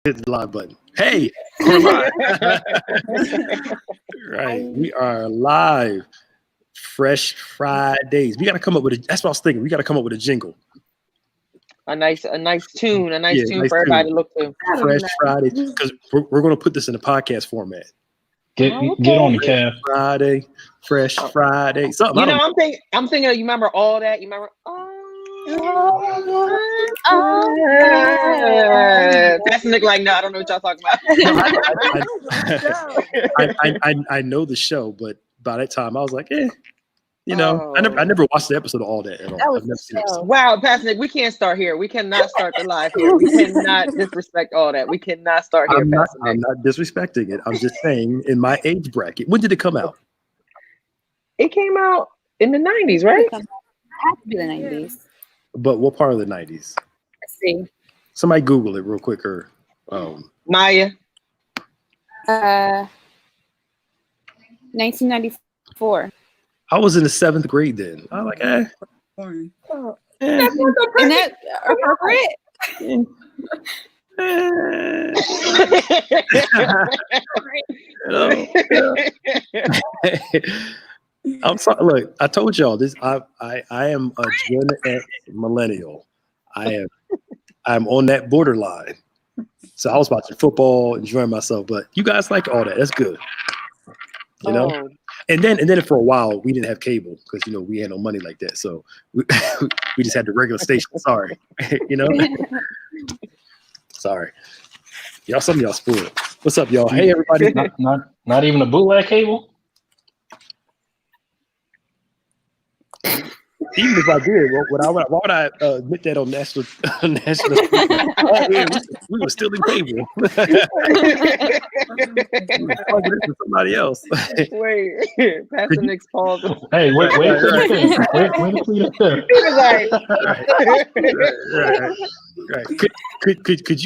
hit the live button. Hey, we're live. Right, we are live. Fresh Fridays. We got to come up with a. That's what I was thinking. We got to come up with a jingle. A nice tune for everybody to look to. Fresh Friday, because we're going to put this in a podcast format. Get on the cab. Fresh Friday. Something. You know, I'm thinking. You remember all that? You remember? That's Nick. Like, no, I don't know what y'all talking about. I know the show, but by that time I was like, you know, I never watched the episode of all that at all. I've never seen it. Wow, Pastor Nick, we can't start here. We cannot start the live here. We cannot disrespect all that. We cannot start here. I'm not disrespecting it. I'm just saying, in my age bracket, when did it come out? It came out in the 90s, right? It had to be the 90s. But what part of the 90s? Let's see. Somebody Google it real quick. Or Maya. 1994. I was in the 7th grade then. I was like, Isn't that appropriate? I'm sorry. Look, I told y'all this. I am a Gen X millennial. I'm on that borderline. So I was watching football, enjoying myself. But you guys like all that. That's good. You know. And then for a while we didn't have cable because we had no money like that. So we just had the regular station. Sorry, Sorry, y'all. Some of y'all spoiled. What's up, y'all? Hey, everybody. Not even a bootleg cable. Even if I did, why would I admit that on national? We were still in cable. Somebody else. Wait, Pastor Nick's pause. Hey, wait for Right.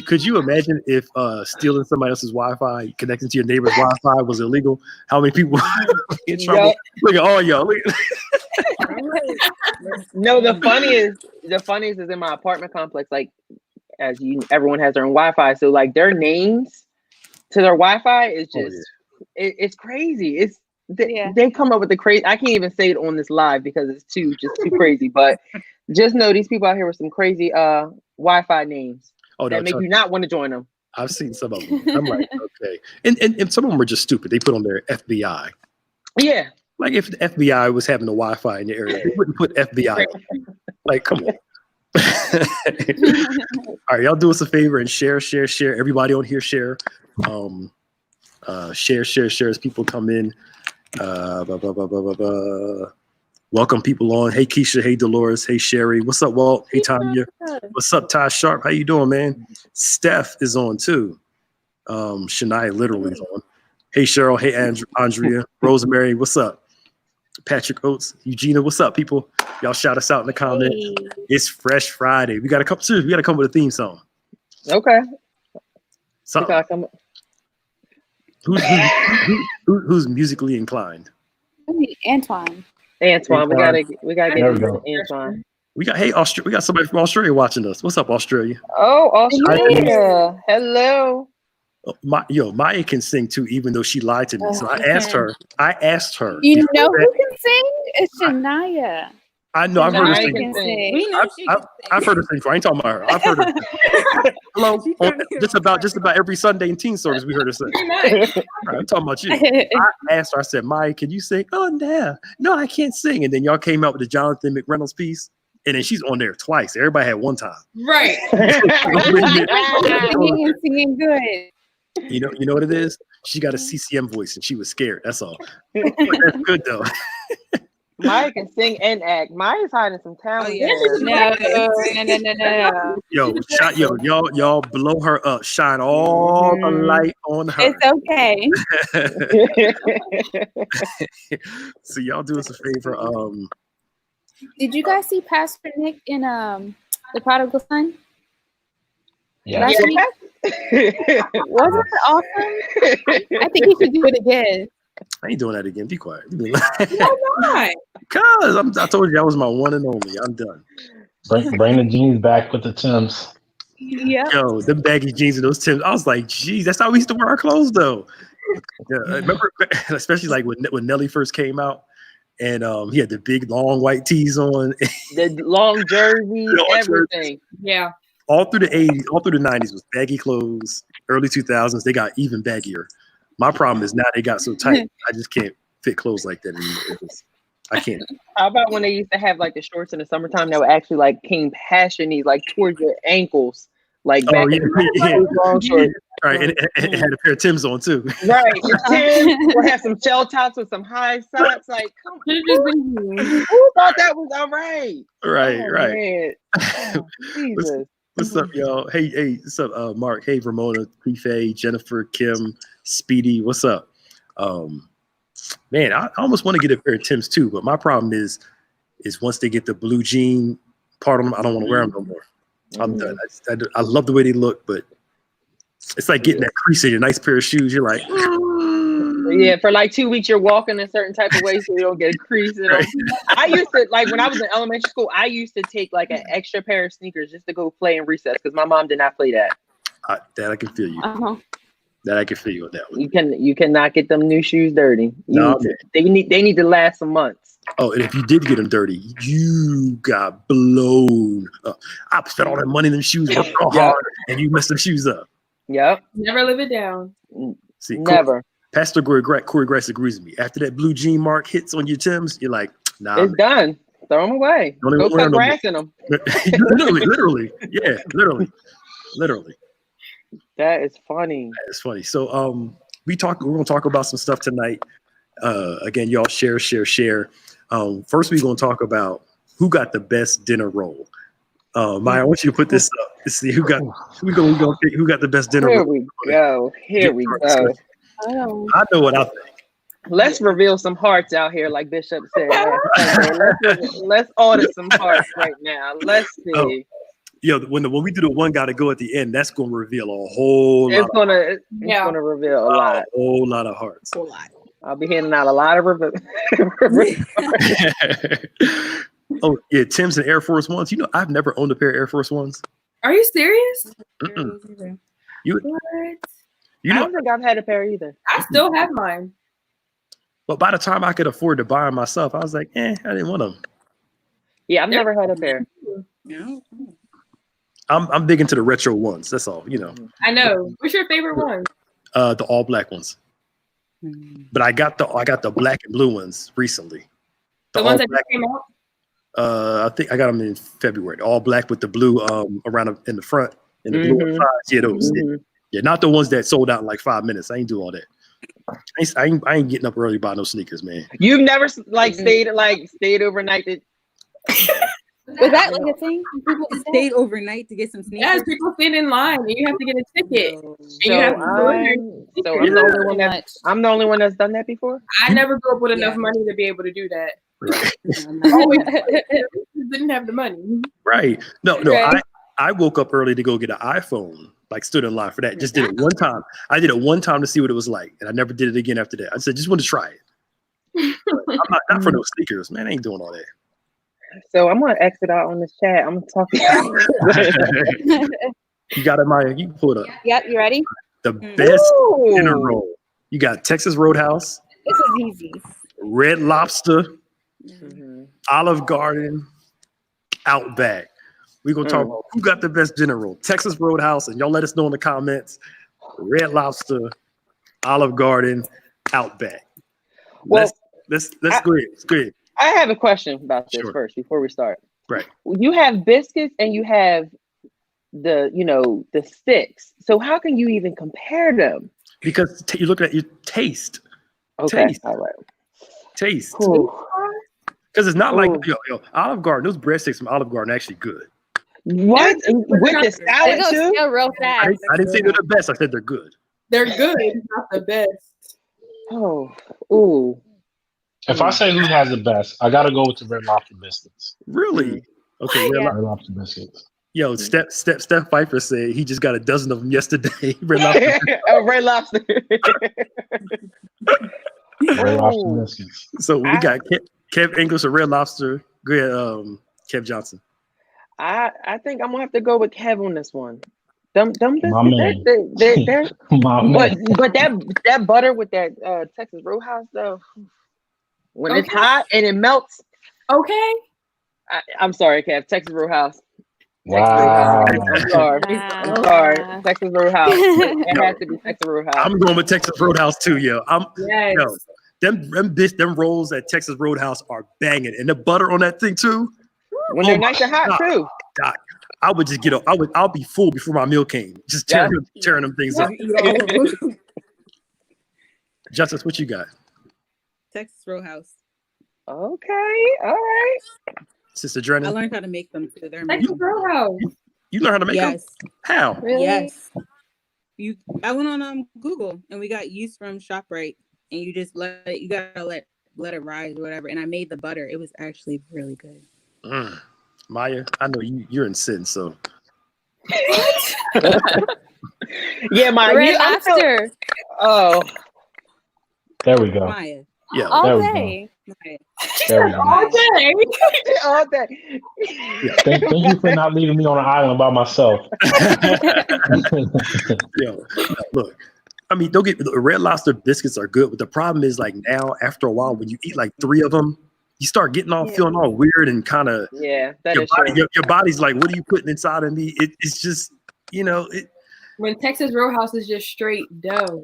Could you imagine if stealing somebody else's Wi-Fi, connecting to your neighbor's Wi-Fi was illegal? How many people would be in trouble? Yep. Look at all y'all. No, the funniest is in my apartment complex. Like, everyone has their own Wi-Fi, so like their names to their Wi-Fi is just it's crazy. They come up with the crazy. I can't even say it on this live because it's too crazy. But just know these people out here with some crazy Wi-Fi names that make you not want to join them. I've seen some of them. I'm like, okay, and some of them are just stupid. They put on their FBI. Yeah. Like if the FBI was having a Wi-Fi in your area, they wouldn't put FBI on. Like, come on. All right, y'all do us a favor and share. Everybody on here, share. Share as people come in. Welcome people on. Hey Keisha, hey Dolores, hey Sherry. What's up, Walt? Hey Tanya. What's up, Ty Sharp? How you doing, man? Steph is on too. Shania literally is on. Hey Cheryl, hey Andrea, Rosemary, what's up? Patrick Oates, Eugenia, what's up, people? Y'all shout us out in the comments. Hey. It's Fresh Friday. We gotta come with a theme song. Okay. Who's musically inclined? Antoine. We gotta get Antoine. We got we got somebody from Australia watching us. What's up, Australia? Oh, Australia. Hello. Maya can sing too, even though she lied to me. So I asked her. You know who can sing? It's Shania. I know. I've heard her sing. I've heard her sing. I ain't talking about her. I've heard her sing. Hello. Just about every Sunday in teen service, we heard her sing. Right, I'm talking about you. I asked her. I said, Maya, can you sing? Oh, no, I can't sing. And then y'all came out with the Jonathan McReynolds piece. And then she's on there twice. Everybody had one time. Right. Singing good. You know what it is? She got a CCM voice and she was scared. That's all. That's good though. Maya can sing and act. Maya's hiding some talent. No. Y'all blow her up. Shine all the light on her. It's okay. So y'all do us a favor. Did you guys see Pastor Nick in The Prodigal Son? Yeah. Wasn't it awesome? I think he should do it again. I ain't doing that again. Be quiet. Why not? Because I told you that was my one and only. I'm done. Bring the jeans back with the Timbs. Yeah. Yo, them baggy jeans and those Timbs. I was like, geez, that's how we used to wear our clothes, though. Yeah, I remember, especially like when Nelly first came out, and he had the big long white tees on. The long jerseys, everything. Yeah. All through the 80s, all through the 90s was baggy clothes. Early 2000s, they got even baggier. My problem is now they got so tight, I just can't fit clothes like that anymore. I can't. How about when they used to have like the shorts in the summertime that were actually like came passion-y, like towards your ankles, like back in the long shorts. Right, and it had a pair of Timbs on too. Right, the Timbs will have some shell tops with some high socks. Like, come on, who thought that was all right? Right, Oh, right. Oh, Jesus. What's up, y'all? Hey, what's up, Mark? Hey, Ramona, Pife, Jennifer, Kim, Speedy. What's up? Man, I almost want to get a pair of Timbs too, but my problem is once they get the blue jean part on them, I don't want to wear them no more. I'm done. I love the way they look, but it's like getting that crease in your nice pair of shoes. You're like, yeah, for like 2 weeks, you're walking a certain type of way so you don't get a crease. Right. I used to, like, when I was in elementary school, I used to take like an extra pair of sneakers just to go play in recess because my mom did not play that. That I can feel you. That I can feel you on that one. You cannot get them new shoes dirty. They need to last some months. Oh, and if you did get them dirty, you got blown up. I spent all that money in them shoes, worked so hard, and you messed them shoes up. Yep. Never live it down. See, never. Pastor Corey Grace agrees with me. After that blue jean mark hits on your Timbs, you're like, nah. It's done. Throw them away. Go cut grass in them. literally. Yeah, literally. That is funny. That is funny. So we're gonna talk about some stuff tonight. Again, y'all share. First we're gonna talk about who got the best dinner roll. Maya, I want you to put this up to see who got the best dinner roll. Here we go. I know what I think. Let's reveal some hearts out here, like Bishop said. Let's order some hearts right now. Let's see. When we do the one gotta go at the end, that's gonna reveal a whole lot. It's gonna reveal a lot. A whole lot of hearts. A lot. I'll be handing out a lot of Oh yeah, Tim's and Air Force Ones. You know, I've never owned a pair of Air Force Ones. Are you serious? Mm-mm. I don't think I've had a pair either. I still have mine. But by the time I could afford to buy them myself, I was like, I didn't want them. Yeah, I've never had a pair. No. I'm big into the retro ones. That's all, you know. I know. What's your favorite one? The all black ones. But I got the black and blue ones recently. The ones that just came out? I think I got them in February. All black with the blue around in the front and the blue on the sides. Yeah, those. Yeah, not the ones that sold out in like 5 minutes. I ain't do all that. I ain't getting up early buying no sneakers, man. You've never stayed overnight. Was that like a thing? People stayed overnight to get some sneakers. Yes, people stand in line and you have to get a ticket. I'm the only one that's done that before. I never grew up with enough money to be able to do that. Right. Didn't have the money. Right. No. Right. I woke up early to go get an iPhone. Like stood in line for that. Just did it one time. I did it one time to see what it was like, and I never did it again after that. I said, just want to try it. I'm not for no sneakers, man. I ain't doing all that. So I'm gonna exit out on this chat. I'm gonna talk. You got it, Maya. You can pull it up. Yep, you ready? The best dinner roll. You got Texas Roadhouse. This is easy. Red Lobster, Olive Garden, Outback. We're gonna talk about who got the best dinner roll. Texas Roadhouse, and y'all let us know in the comments. Red Lobster, Olive Garden, Outback. Well, let's go ahead. Let's go ahead. I have a question about this first before we start. Right. You have biscuits and you have the sticks. So how can you even compare them? Because you look at your taste. Okay. Taste. All right. Taste. Because it's not like Olive Garden. Those breadsticks from Olive Garden are actually good. What? With the salad too? Still real fast. I didn't say they're the best. I said they're good. They're good, not the best. Ooh. If I say who has the best, I gotta go with the Red Lobster biscuits. Really? Okay. Red Lobster biscuits. Yo, Steph Pfeiffer said he just got a dozen of them yesterday. Red Lobster. Red Lobster. Red Lobster biscuits. So we got Kev English of Red Lobster. Go ahead, Kev Johnson. I think I'm gonna have to go with Kev on this one. Them My man. they're My man. but that butter with that Texas Roadhouse though, when it's Okay. hot and it melts. Okay. I'm sorry, Kev. Texas Roadhouse. Wow. I'm sorry. Wow. I'm sorry. Texas Roadhouse. It has to be Texas Roadhouse. I'm going with Texas Roadhouse too, yo. Yes. Yo, them rolls at Texas Roadhouse are banging, and the butter on that thing too. When they're nice and hot too. God, I would just get up. I'll be full before my meal came. Just tearing them things up. Justice, what you got? Texas Roadhouse. Okay. All right. Sister I Drennan, learned how to make them too. They're Texas amazing. Roadhouse. you learn how to make them? Yes. How? Really? Yes. I went on Google and we got yeast from ShopRite, and you just let it rise or whatever. And I made the butter. It was actually really good. Maya, I know you're in sin, so Yeah, my Red Lobster. Oh, There we go. Maya. yeah. All there we go. day. Maya. There we go. All day. all day. Thank you for not leaving me on an island by myself. Yo, look, I mean, don't get the Red Lobster biscuits are good, but the problem is like now after a while when you eat like 3 of them, you start getting feeling all weird and kind of Yeah, that your is body, true. your body's like, what are you putting inside of me? It's just, When Texas Roadhouse is just straight dough.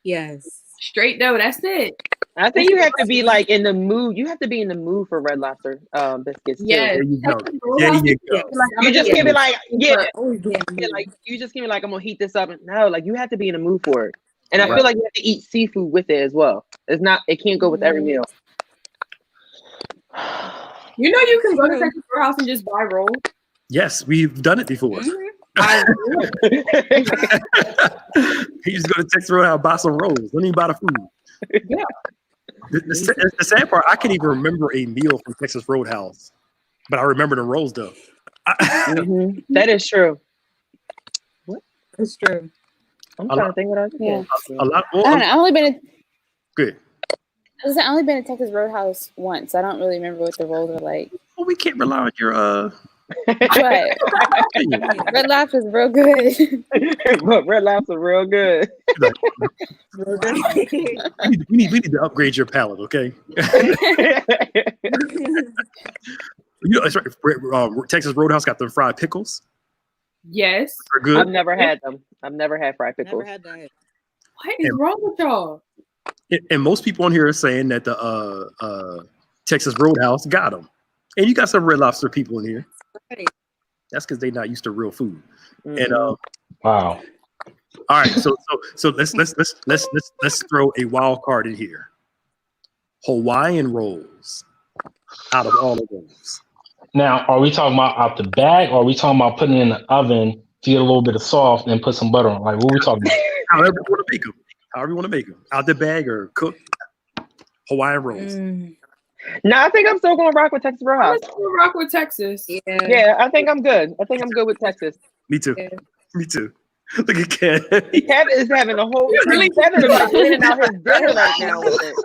Yes. Straight dough. That's it. I think you have to be like in the mood. You have to be in the mood for Red Lobster biscuits too. Yes. there you go. Texas There Roadhouse you is go. like, I'm You just gonna give it like Oh, yeah. like you just give me like I'm gonna heat this up. No, like you have to be in the mood for it. And I Right. feel like you have to eat seafood with it as well. It can't go with every meal. You know you can go to Texas Roadhouse and just buy rolls. Yes, we've done it before. I You just go to Texas Roadhouse and buy some rolls. Don't even buy the food. Yeah. The sad part, I can't even remember a meal from Texas Roadhouse, but I remember the rolls though. That is true. It's true. I'm trying to think what I was Yeah. A lot. I don't know. I've only been Good. I've only been to Texas Roadhouse once. I don't really remember what the rolls were like. Well, we can't rely on your But Red Lobster's real good. But Red Lobster real good. we need to upgrade your palate, okay? That's right. Texas Roadhouse got them fried pickles. Yes. They're good. I've never had them. I've never had fried pickles. Never had that. What is wrong with y'all? And most people on here are saying that the Texas Roadhouse got them. And you got some Red Lobster people in here. Right. That's because they're not used to real food. Mhm. And Wow. all right, so let's throw a wild card in here. Hawaiian rolls. Out of all of those, Now, are we talking about out the bag, or are we talking about putting it in the oven to get a little bit of soft and put some butter on? Like, what are we talking about? however you want to make them. However you want to make them, out the bag or cooked. Hawaiian rolls. No, I think I'm still gonna rock with Texas Roadhouse. Let's go rock with Texas. Yeah. Yeah, I think I'm good. I think I'm good with Texas. Me too. Yeah. Me too. Look at Ken. Kevin is having a whole Kevin is like planning out his dinner right now with it.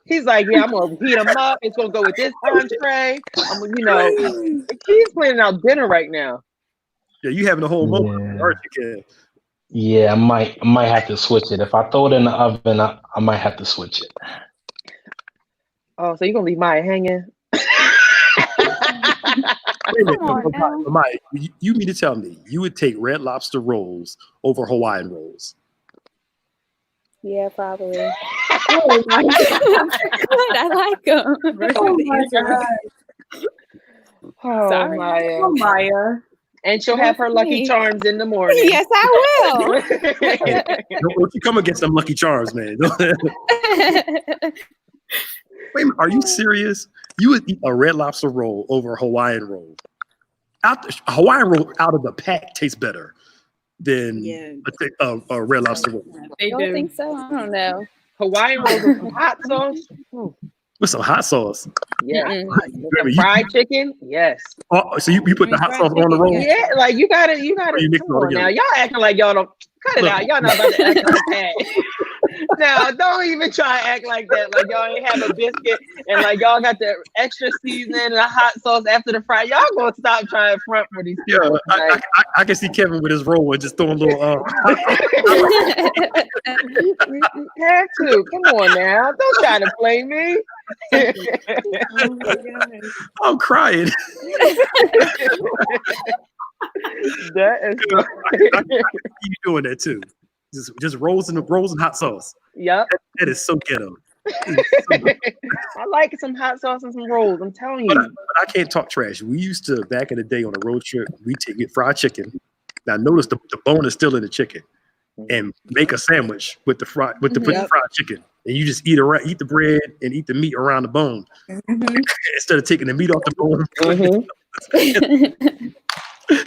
He's like, yeah, I'm gonna heat them up. It's gonna go with this entree. He's planning out dinner right now. Yeah, you having a whole moment, Yeah. aren't you, Ken? Yeah, I might have to switch it. If I throw it in the oven, I might have to switch it. Oh, so you're gonna leave Maya hanging? Wait a minute, Come on now. Mike, you mean to tell me you would take Red Lobster rolls over Hawaiian rolls? Yeah, probably. Oh my God. I like them. Oh my God. Oh, Sorry. Maya. Oh, Maya. And she'll have her Lucky Charms in the morning. Yes, I will. Don't you come against them Lucky Charms, man. Wait a minute, are you serious? You would eat a Red Lobster roll over a Hawaiian roll? Hawaiian roll out of the pack tastes better than a Red Lobster roll. They don't think so. I don't know. Hawaiian rolls with some hot sauce. With some hot sauce. Yeah. Mm-mm. With some fried chicken. Yes. Oh, so you put the hot sauce on the roll? Yeah, like you gotta you mix it come all on now. together. Y'all acting like y'all don't cut it Look. out. Y'all not about to act like that. Now, don't even try to act like that. Like y'all ain't have a biscuit and like y'all got the extra seasoning and a hot sauce after the fry. Y'all gonna stop trying to front for these Yeah, people. I can see Kevin with his roll and just throwing a little. You have to. Come on now. Don't try to play me. Oh my God. I'm crying. That is I can see you doing that too. Just rolls and hot sauce. Yep. That is so ghetto. I like some hot sauce and some rolls. I'm telling you. But I can't talk trash. We used to, back in the day on a road trip, we get fried chicken. Now notice the bone is still in the chicken, and make a sandwich with the fried chicken, and you just eat the bread and eat the meat around the bone instead of taking the meat off the bone.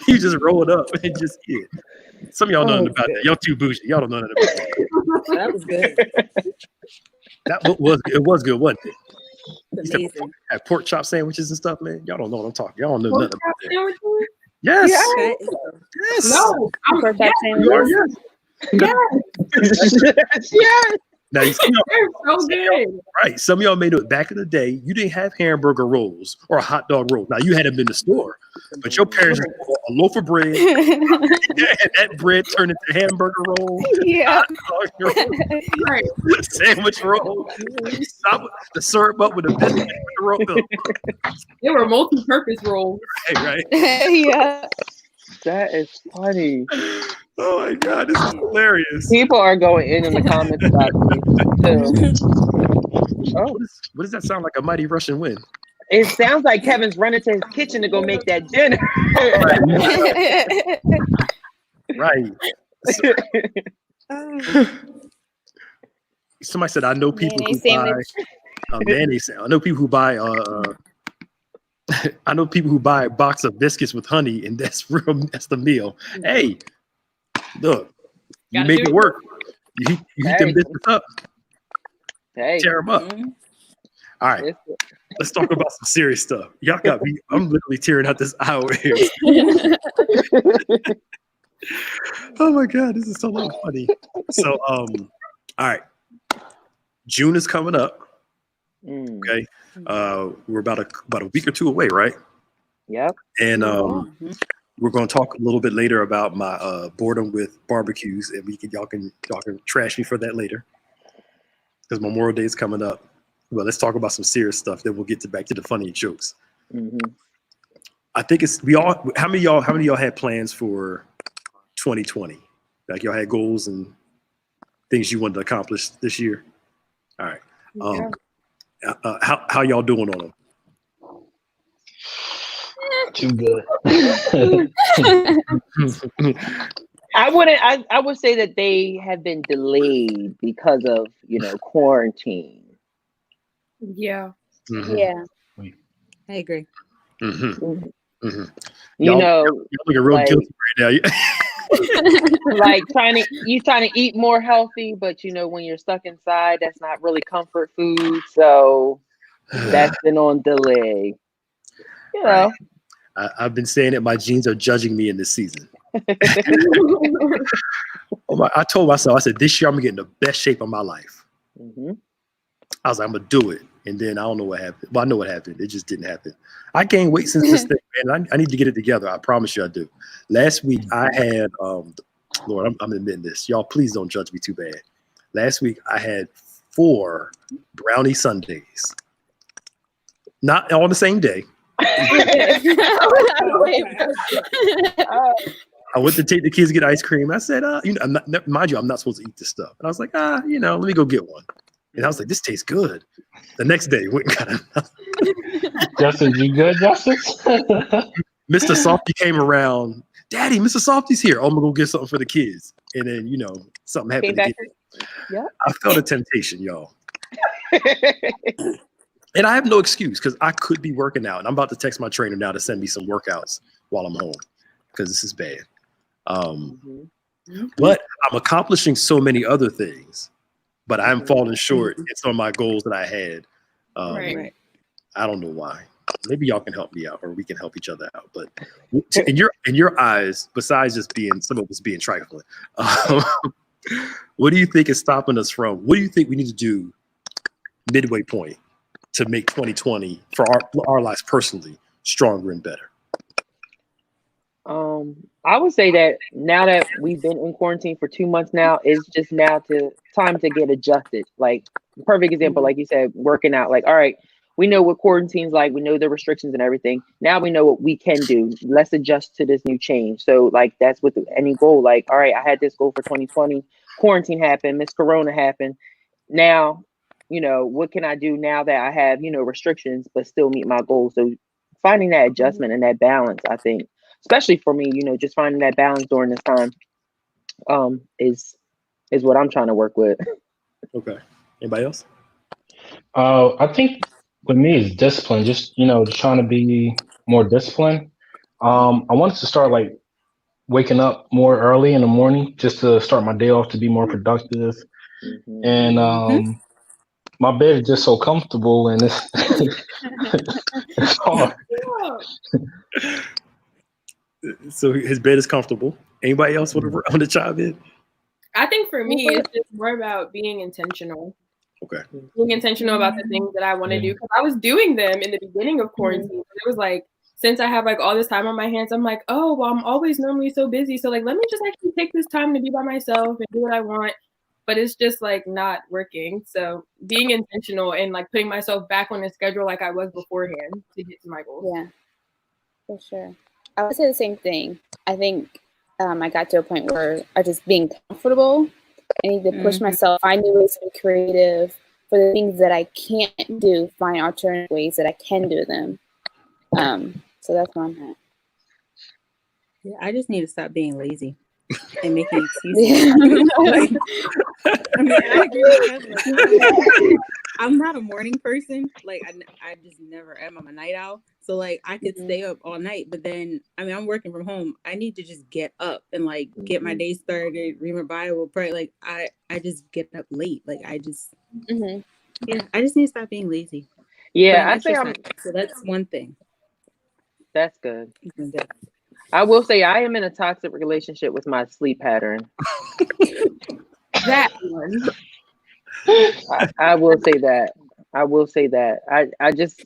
You just roll it up and just eat it. Some of y'all know nothing about that. Y'all too bougie. Y'all don't know nothing about that. That was good. That was good, wasn't it? It's amazing. Have pork chop sandwiches and stuff, man. Y'all don't know what I'm talking. Y'all don't know Pork nothing chop about that. sandwiches? Yes. That is Yes. No. Pork chop You are, sandwiches. yes. Yes. Now, They're so good. right. Some of y'all made it back in the day. You didn't have hamburger rolls or a hot dog roll. Now you had them in the store, but your parents would put a loaf of bread, and that bread turned into hamburger roll, Yeah. hot dog roll, Right. sandwich roll. You stop the syrup up with a biscuit with the roll. They were multi-purpose rolls. Right. Yeah. That is funny. Oh my God, this is hilarious. People are going in the comments about me too. Oh, What does that sound like? A mighty Russian wind. it sounds like Kevin's running to his kitchen to go make that dinner. Right. Somebody said, I know people Mayonnaise who buy sandwich. mayonnaise. I know people who buy I know people who buy a box of biscuits with honey, and that's the meal. Hey, look, you Gotta make do it it. work. You heat them Hey. biscuits up, Hey, tear them up. All right, let's talk about some serious stuff. Y'all got me. I'm literally tearing out this hour here. Oh my God, this is so funny. So, all right, June is coming up. Okay, we're about a week or two away, right? Yep. And we're going to talk a little bit later about my boredom with barbecues, and y'all can trash me for that later because Memorial Day is coming up. Well, let's talk about some serious stuff. Then we'll get back to the funny jokes. I think how many of y'all had plans for 2020? Like y'all had goals and things you wanted to accomplish this year. All right. How y'all doing on them? Too good. I would say that they have been delayed because of quarantine. Yeah. Mhm. Yeah. I agree. Mhm. Mhm. You know, Y'all looking real like- guilty right now. like trying to eat more healthy, but when you're stuck inside, that's not really comfort food. So that's been on delay. Right. I've been saying that my genes are judging me in this season. I told myself, I said, this year I'm gonna get in the best shape of my life. I was like, I'm gonna do it. And then I don't know what happened. Well, I know what happened. It just didn't happen. I gained weight since this thing, man. I need to get it together. I promise you I do. Last week I had, Lord, I'm admitting this. Y'all, please don't judge me too bad. Last week I had 4 brownie sundaes. Not on the same day. I went to take the kids to get ice cream. I said, mind you, I'm not supposed to eat this stuff. And I was like, let me go get one. And I was like, this tastes good. The next day, went and got another. Justin, you good, Justin? Mr. Softy came around. Daddy, Mr. Softy's here. Oh, I'm gonna go get something for the kids. And then, something happened again. Yeah. I felt a temptation, y'all. And I have no excuse because I could be working out. And I'm about to text my trainer now to send me some workouts while I'm home because this is bad. But I'm accomplishing so many other things, but I'm falling short in some of my goals that I had. Right. I don't know why. Maybe y'all can help me out or we can help each other out. But in your eyes, besides just being some of us being trifling, What do you think is stopping us from? What do you think we need to do midway point to make 2020 for our lives personally stronger and better? I would say that now that we've been in quarantine for 2 months now, it's just now time to get adjusted. Like perfect example, like you said, working out. Like, all right, we know what quarantine's like. We know the restrictions and everything. Now we know what we can do. Let's adjust to this new change. So like that's with any goal. Like, all right, I had this goal for 2020. Quarantine happened. Miss Corona happened. Now, what can I do now that I have, restrictions, but still meet my goals? So finding that adjustment and that balance, I think, especially for me, just finding that balance during this time, is what I'm trying to work with. Okay. Anybody else? I think with me is discipline. Just just trying to be more disciplined. I wanted to start like waking up more early in the morning just to start my day off to be more productive. And my bed is just so comfortable, and it's it's hard. So his bed is comfortable. Anybody else want to chime in? I think for me, it's just more about being intentional. Okay. Being intentional about the things that I want to do, because I was doing them in the beginning of quarantine. It was like, since I have like all this time on my hands, I'm like, oh, well, I'm always normally so busy. So like, let me just actually take this time to be by myself and do what I want. But it's just like not working. So being intentional and like putting myself back on the schedule like I was beforehand to get to my goals. Yeah, for sure. I would say the same thing. I think I got to a point where I just being comfortable. I need to push myself, find new ways to be creative for the things that I can't do, find alternative ways that I can do them. So that's where I'm at. Yeah, I just need to stop being lazy and making excuses. Like, I mean, I agree with Kevin. I'm not a morning person. Like, I just never am. I'm a night owl. So, like, I could stay up all night. But then, I mean, I'm working from home. I need to just get up and, like, get my day started, read my Bible, pray. Like, I just get up late. Like, I just, yeah, I just need to stop being lazy. Yeah, I say so that's one thing. That's good. I will say I am in a toxic relationship with my sleep pattern. That one. I will say that. I will say that. I just,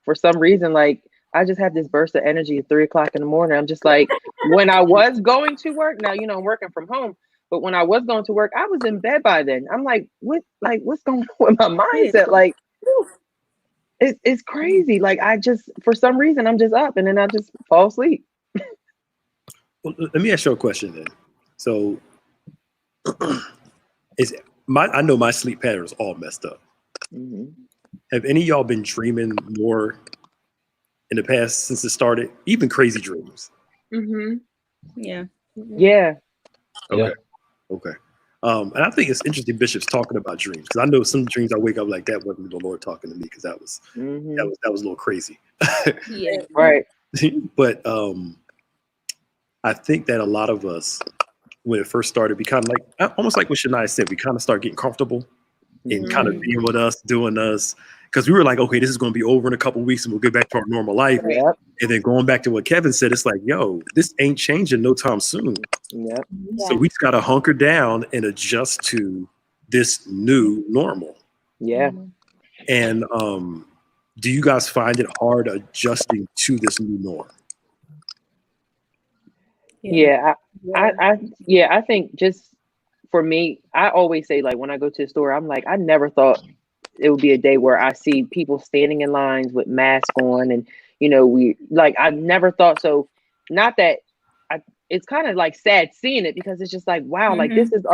for some reason, like, I just have this burst of energy at 3:00 in the morning. I'm just like, when I was going to work, now, I'm working from home, but when I was going to work, I was in bed by then. I'm like, what's going on with my mindset? Like, it's crazy. Like, I just, for some reason, I'm just up and then I just fall asleep. Well, let me ask you a question then. So, I know my sleep pattern is all messed up. Have any of y'all been dreaming more in the past since it started? Even crazy dreams? Yeah. Yeah. Okay. Okay. And I think it's interesting Bishop's talking about dreams, because I know some dreams I wake up like that wasn't the Lord talking to me, because that was a little crazy. Yeah. Right. But I think that a lot of us, when it first started, we kind of like, almost like what Shania said, we kind of start getting comfortable and kind of being with us, doing us, because we were like, okay, this is going to be over in a couple of weeks and we'll get back to our normal life. Yep. And then going back to what Kevin said, it's like, yo, this ain't changing no time soon. Yep. So we just got to hunker down and adjust to this new normal. Yeah. And do you guys find it hard adjusting to this new norm? Yeah. I think just for me, I always say, like, when I go to the store, I'm like, I never thought it would be a day where I see people standing in lines with masks on, and I never thought so. Not that it's kind of like sad seeing it, because it's just like, wow, like this is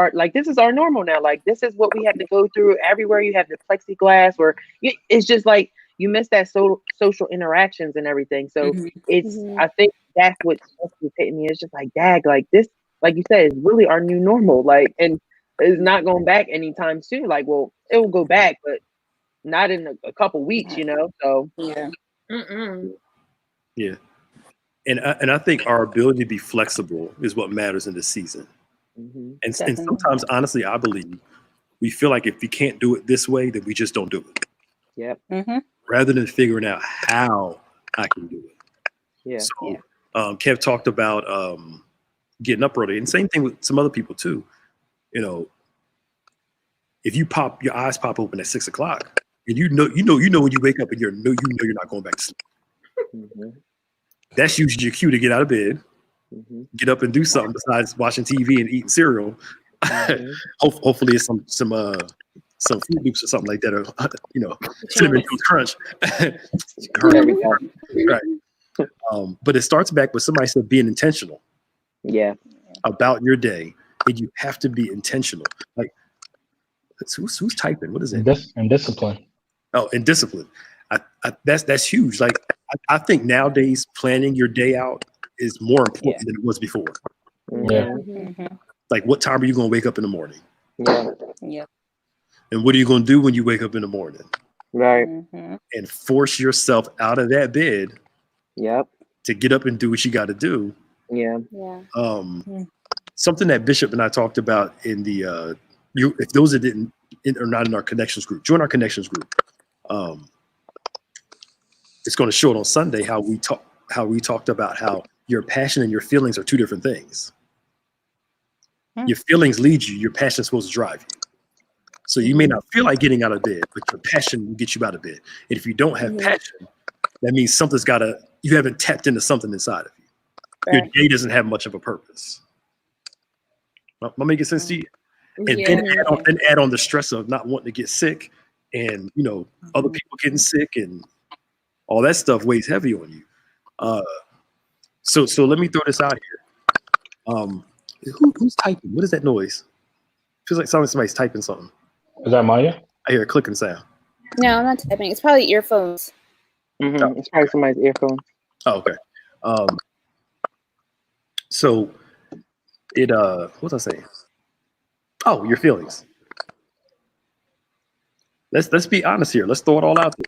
our normal now. Like, this is what we have to go through everywhere. You have the plexiglass, or it's just like you miss that social interactions and everything. So it's, I think that's what's hitting me. It's just like, dag, like this, like you said, is really our new normal. Like, and it's not going back anytime soon. Like, well, it will go back, but not in a couple weeks, So yeah. Yeah. And I think our ability to be flexible is what matters in this season. And sometimes, honestly, I believe we feel like if we can't do it this way, then we just don't do it. Yep. Rather than figuring out how I can do it. Yeah. So, Kev talked about getting up early, and same thing with some other people too. if you your eyes pop open at 6 o'clock, and you know when you wake up and you're not going back to sleep. Mm-hmm. That's usually your cue to get out of bed, Mm-hmm. get up and do something besides watching TV and eating cereal. Mm-hmm. Hopefully it's some Fruit Loops or something like that, or Cinnamon Toast Crunch. There we go. Right. But it starts back with somebody said being intentional. Yeah. About your day, and you have to be intentional. Like, who's typing? What is it? And discipline. Oh, and discipline. That's huge. Like, I think nowadays planning your day out is more important than it was before. Mm-hmm. Yeah. Mm-hmm. Like, what time are you going to wake up in the morning? Yeah. Yep. And what are you going to do when you wake up in the morning? Right. Mm-hmm. And force yourself out of that bed. Yep. To get up and do what you got to do. Yeah. Yeah. Something that Bishop and I talked about in the if those that didn't are not in our connections group, join our connections group. It's going to show it on Sunday how we talked about how your passion and your feelings are two different things. Your feelings lead you, your passion is supposed to drive you. So you may not feel like getting out of bed, but your passion will get you out of bed. And if you don't have passion, that means you haven't tapped into something inside of you. Your day doesn't have much of a purpose. Am I making sense to you? And then add on the stress of not wanting to get sick, and other people getting sick, and all that stuff weighs heavy on you. So let me throw this out here. Who's typing? What is that noise? Feels like somebody's typing something. Is that Maya? I hear a clicking sound. No, I'm not typing. It's probably earphones. Mm-hmm. It's probably somebody's earphone. Oh, okay. So it what was I saying? Oh, your feelings. Let's be honest here. Let's throw it all out there.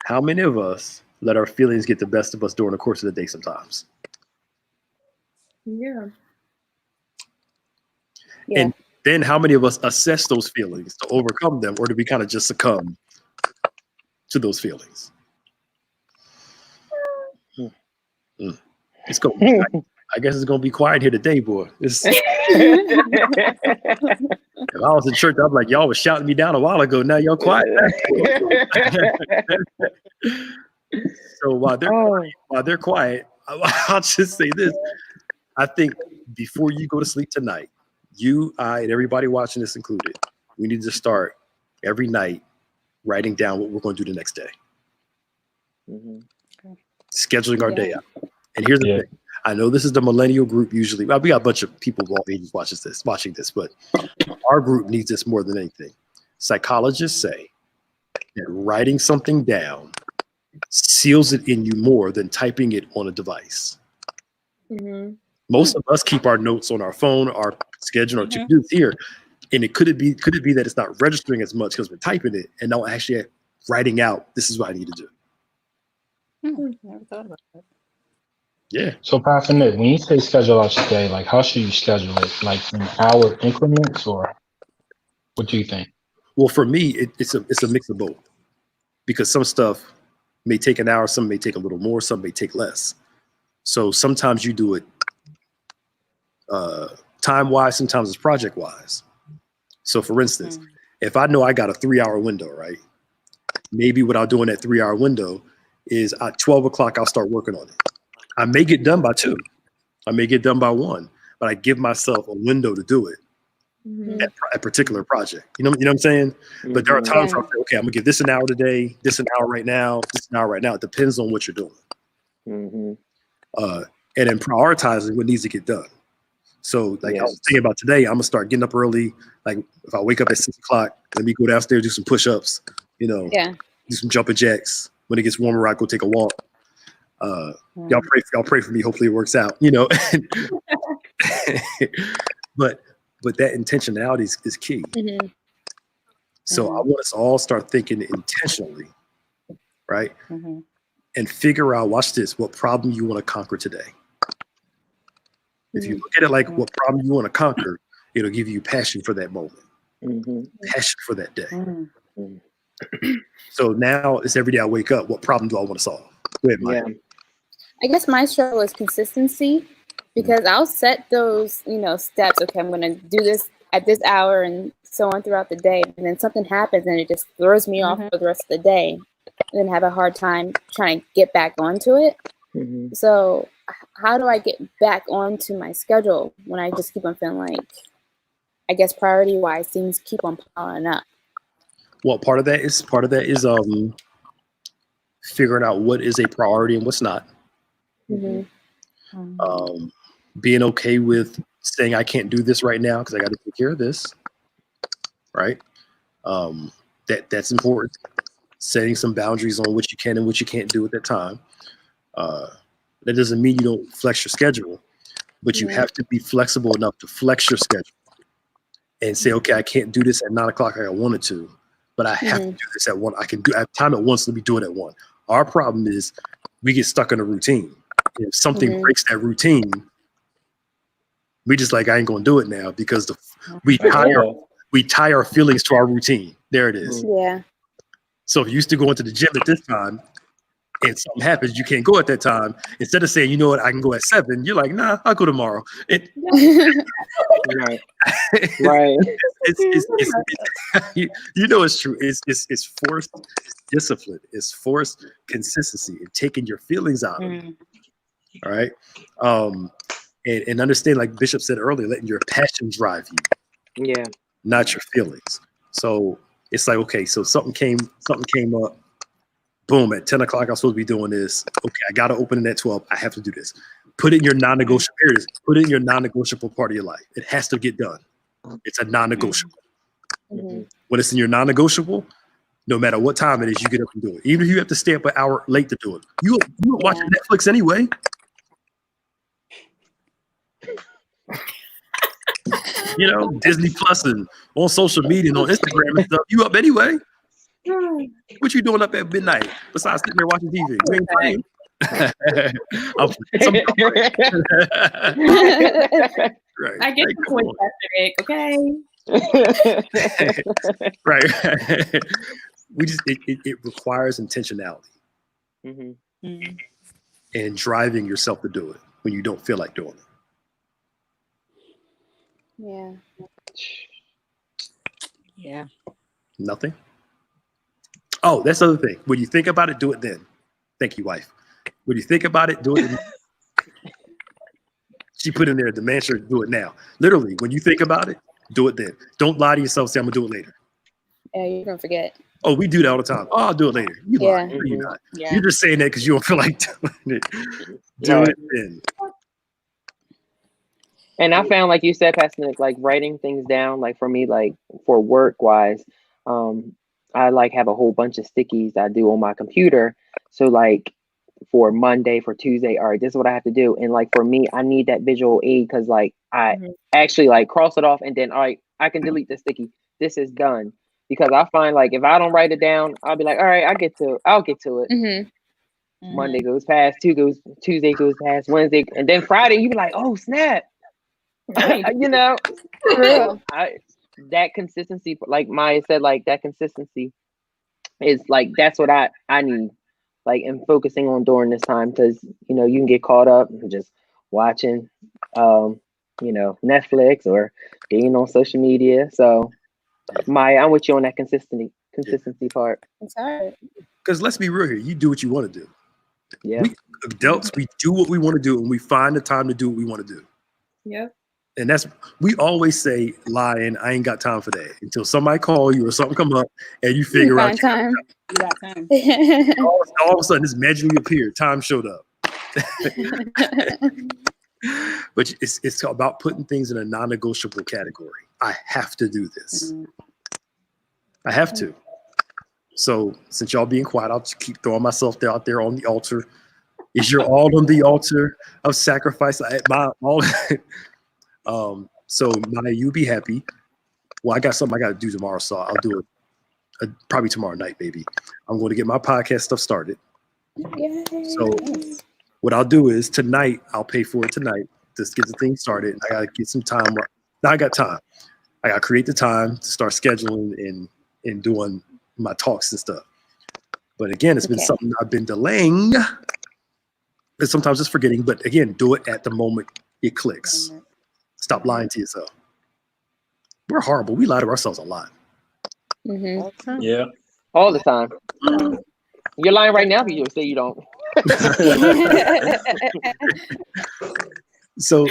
How many of us let our feelings get the best of us during the course of the day sometimes? Yeah. And then how many of us assess those feelings to overcome them, or do we kind of just succumb to those feelings? It's going. I guess it's gonna be quiet here today, boy. If I was in church, I'm like, y'all was shouting me down a while ago. Now y'all quiet. So while they're quiet, I'll just say this. I think before you go to sleep tonight, you, I, and everybody watching this included, we need to start every night writing down what we're going to do the next day. Mm-hmm. Scheduling our day out. And here's the thing. I know this is the millennial group usually. Well, we got a bunch of people of all ages watching this, but our group needs this more than anything. Psychologists say that writing something down seals it in you more than typing it on a device. Mm-hmm. Most of us keep our notes on our phone, our schedule, our to-dos here. And could it be that it's not registering as much because we're typing it and not actually writing out, this is what I need to do. Never thought about that. Yeah. So, Pastor Nick, when you say schedule out your day, like how should you schedule it? Like in hour increments, or what do you think? Well, for me, it's a mix of both, because some stuff may take an hour, some may take a little more, some may take less. So sometimes you do it time-wise, sometimes it's project-wise. So for instance, if I know I got a 3-hour window, right? Maybe what I'll do in that 3-hour window is at 12 o'clock, I'll start working on it. I may get done by 2. I may get done by 1, but I give myself a window to do it at a particular project. You know what I'm saying? But there are times where I say, okay, I'm gonna give this an hour today, this an hour right now, this an hour right now. It depends on what you're doing. And then prioritizing what needs to get done. So like I was thinking about today, I'm gonna start getting up early. Like if I wake up at 6 o'clock, let me go downstairs, do some push-ups, do some jumping jacks. When it gets warmer, I go take a walk. Y'all pray for me. Hopefully it works out, but that intentionality is key. So I want us to all start thinking intentionally, right? And figure out, watch this, what problem you want to conquer today. If you look at it like what problem you want to conquer, it'll give you passion for that moment, passion for that day. So now it's every day I wake up, what problem do I want to solve? Go ahead, Mike. I guess my struggle is consistency, because I'll set those, steps. Okay, I'm going to do this at this hour and so on throughout the day, and then something happens and it just throws me off for the rest of the day, and then have a hard time trying to get back onto it. So how do I get back onto my schedule when I just keep on feeling like, I guess priority wise, things keep on piling up? Well, part of that is figuring out what is a priority and what's not. Being okay with saying I can't do this right now because I got to take care of this. Right. That's important. Setting some boundaries on what you can and what you can't do at that time. That doesn't mean you don't flex your schedule, but you have to be flexible enough to flex your schedule and say, okay, I can't do this at 9 o'clock like I wanted to, but I have to do this at 1. I have time at 1, so let me do it at 1. Our problem is we get stuck in a routine. If something breaks that routine, we just like, I ain't gonna do it now because we tie our feelings to our routine. There it is. Yeah. So if you used to go into the gym at this time and something happens, you can't go at that time. Instead of saying, you know what, I can go at 7, you're like, nah, I'll go tomorrow. Right. You know it's true. It's forced discipline. It's forced consistency and taking your feelings out of it. All right. And understand, like Bishop said earlier, letting your passion drive you. Yeah. Not your feelings. So it's like, okay, so something came up. Boom, at 10 o'clock, I'm supposed to be doing this. Okay, I got to open it at 12. I have to do this. Put it in your non-negotiable areas. Put it in your non-negotiable part of your life. It has to get done. It's a non-negotiable. When it's in your non-negotiable, no matter what time it is, you get up and do it. Even if you have to stay up an hour late to do it. You watching Netflix anyway. You know, Disney Plus and on social media and on Instagram and stuff. You up anyway. What you doing up at midnight besides sitting there watching TV? You ain't playing. Right. I get the point, Pastor Nick, okay? Right. We just it requires intentionality and driving yourself to do it when you don't feel like doing it. Yeah. Nothing. Oh, that's the other thing. When you think about it, do it then. Thank you, wife. When you think about it, do it. She put in there the mantra, do it now. Literally, when you think about it, do it then. Don't lie to yourself, say I'm gonna do it later. Yeah, you're gonna forget. Oh, we do that all the time. Oh, I'll do it later. You lie. No, you're not. Yeah. You're just saying that because you don't feel like doing it. Do it then. And I found, like you said, Pastor Nick, like writing things down, like for me, like for work wise, I like have a whole bunch of stickies I do on my computer. So like for Monday, for Tuesday, all right, this is what I have to do. And like for me, I need that visual aid because like I actually like cross it off and then all right, I can delete the sticky. This is done. Because I find like if I don't write it down, I'll be like, all right, I'll get to it. Monday goes past, Tuesday goes past, Wednesday, and then Friday, you be like, oh snap. You know, that consistency, like Maya said, like that consistency is like that's what I need, like, and focusing on during this time because you know you can get caught up and just watching, you know, Netflix or being on social media. So, Maya, I'm with you on that consistency part. It's hard because let's be real here. You do what you want to do. Yeah, we adults, we do what we want to do, and we find the time to do what we want to do. Yep. And that's, we always say, lying, I ain't got time for that. Until somebody call you or something come up and you figure out time. You got time. all of a sudden, this magically appeared. Time showed up. But it's about putting things in a non-negotiable category. I have to do this. I have to. So since y'all being quiet, I'll just keep throwing myself out there on the altar. Is your all on the altar of sacrifice? So Maya, you be happy. Well, I got something I got to do tomorrow, so I'll do it probably tomorrow night, baby. I'm going to get my podcast stuff started. Yay. So what I'll do is tonight, I'll pay for it tonight. Just get the thing started. I got to get some time. Now I got time. I got to create the time to start scheduling and doing my talks and stuff. But again, it's been something I've been delaying. And sometimes just forgetting. But again, do it at the moment it clicks. Stop lying to yourself. We're horrible. We lie to ourselves a lot. Mm-hmm. Yeah. All the time. You're lying right now if you say you don't. So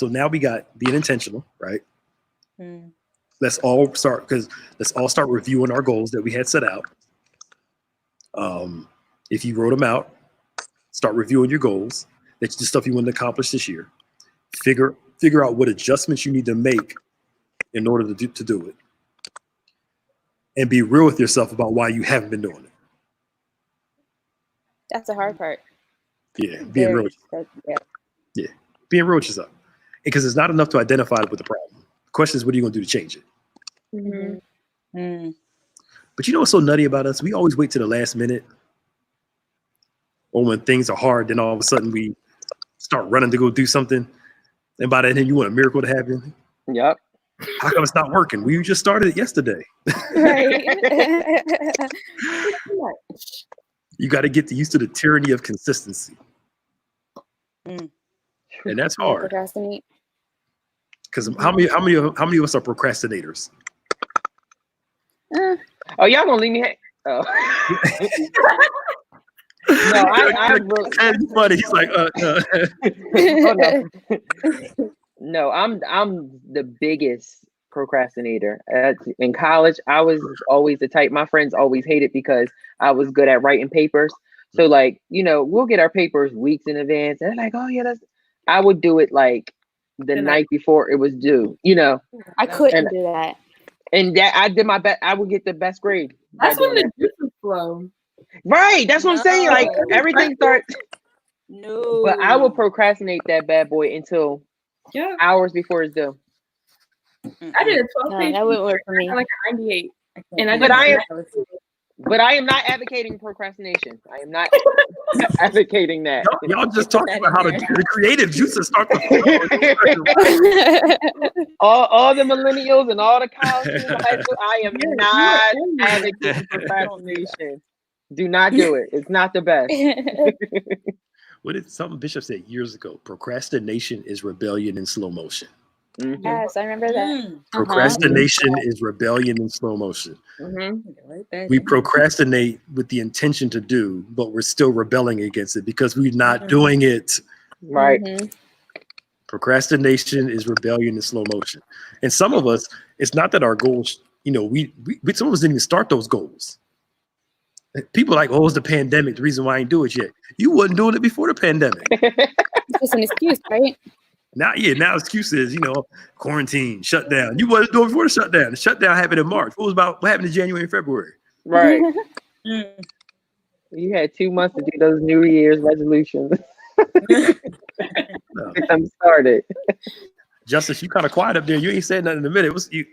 now we got being intentional, right? Let's all start reviewing our goals that we had set out. If you wrote them out, start reviewing your goals. That's the stuff you want to accomplish this year. Figure out what adjustments you need to make in order to do it. And be real with yourself about why you haven't been doing it. That's the hard part. Yeah, being real. Yeah, being real with yourself. Because it's not enough to identify with the problem. The question is, what are you going to do to change it? Mm-hmm. But you know what's so nutty about us? We always wait to the last minute. Or when things are hard, then all of a sudden we start running to go do something. And by then you want a miracle to happen. Yep. How come it's not working? We just started it yesterday. Right. You got to get used to the tyranny of consistency. And that's hard. Procrastinate. Because how many of us are procrastinators? Oh, y'all gonna leave me? Oh. No, I really. That's funny. He's like, Oh, no, I'm the biggest procrastinator. In college, I was always the type. My friends always hated because I was good at writing papers. So like, we'll get our papers weeks in advance. And they're like, oh yeah, I would do it like the night before it was due. I couldn't do that. And that I did my best. I would get the best grade. That's when the juices flow. Right. That's what I'm saying. Like everything starts. No. But I will procrastinate that bad boy until hours before it's due. I did a 12 page. That wouldn't work for me. Like a 98. But I am not advocating procrastination. I am not advocating that. Y'all just talking about how the creative juices start to all the millennials and all the college and high school, I am not advocating procrastination. Do not do it. It's not the best. What did something Bishop said years ago? Procrastination is rebellion in slow motion. Mm-hmm. Yes, I remember that. Procrastination is rebellion in slow motion. Mm-hmm. We procrastinate with the intention to do, but we're still rebelling against it because we're not doing it. Right. Procrastination is rebellion in slow motion. And some of us, it's not that our goals, we some of us didn't even start those goals. People are like, oh, it's the pandemic, the reason why I ain't do it yet. You wasn't doing it before the pandemic. It's just an excuse, right? Now excuses, quarantine, shutdown. You wasn't doing it before the shutdown. The shutdown happened in March. What happened in January and February? Right. You had 2 months to do those New Year's resolutions. No. I'm started. Justice, you kind of quiet up there. You ain't saying nothing in a minute. What's you?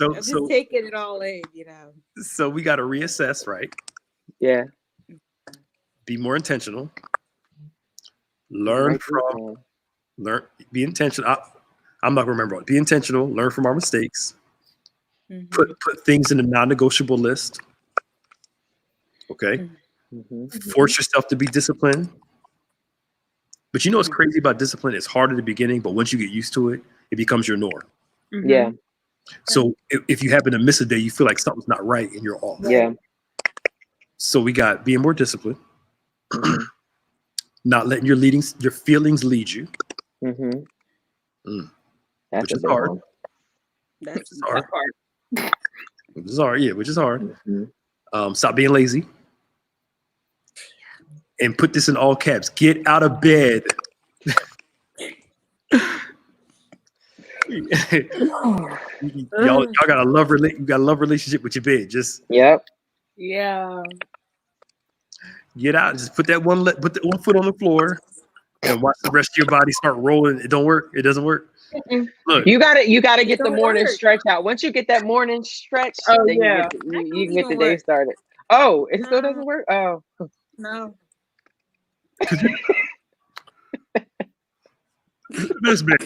I'm just taking it all in, So we got to reassess, right? Yeah. Be more intentional. Be intentional. I'm not gonna remember all. Be intentional. Learn from our mistakes. Put things in a non-negotiable list. Okay. Force yourself to be disciplined. But you know what's crazy about discipline? It's hard at the beginning, but once you get used to it, it becomes your norm. Yeah. So if you happen to miss a day, you feel like something's not right and you're off. Yeah. So we got being more disciplined, not letting your feelings lead you. Which is hard. That's hard. Which is hard. Yeah, which is hard. Stop being lazy. And put this in all caps. Get out of bed. y'all got a love relationship with your bed. Just yeah. Get out. Just put that one foot on the floor and watch the rest of your body start rolling. It don't work. It doesn't work. Look, you gotta get the morning stretch out. Once you get that morning stretch, then you can get the day started. Oh, it still doesn't work. Oh no. This man.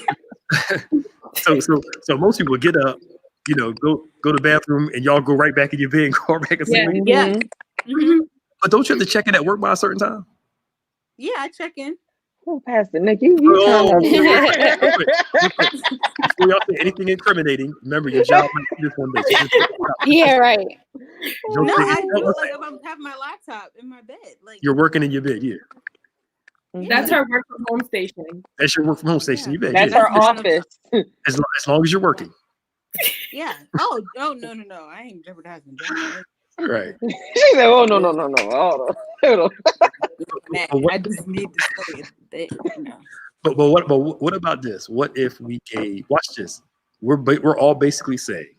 So most people get up, go to the bathroom, and y'all go right back in your bed and go back and sleep. But don't you have to check in at work by a certain time? Yeah, I check in. Oh, Pastor Nick, you Oh, trying before y'all say anything incriminating, remember your job might be this one day. So Yeah, right. don't No, say I anything do. else. Like if I'm having my laptop in my bed, like You're working in your bed, yeah. That's our work from home station. That's your work from home station. Yeah. You bet. That's Yeah. her office. As long as you're working. yeah. Oh no. I ain't jeopardizing the job. All right. She said, "Oh no. Hold on. Man, But what- I just need to say it. But what about this? What if we gave? Watch this. We're all basically saying,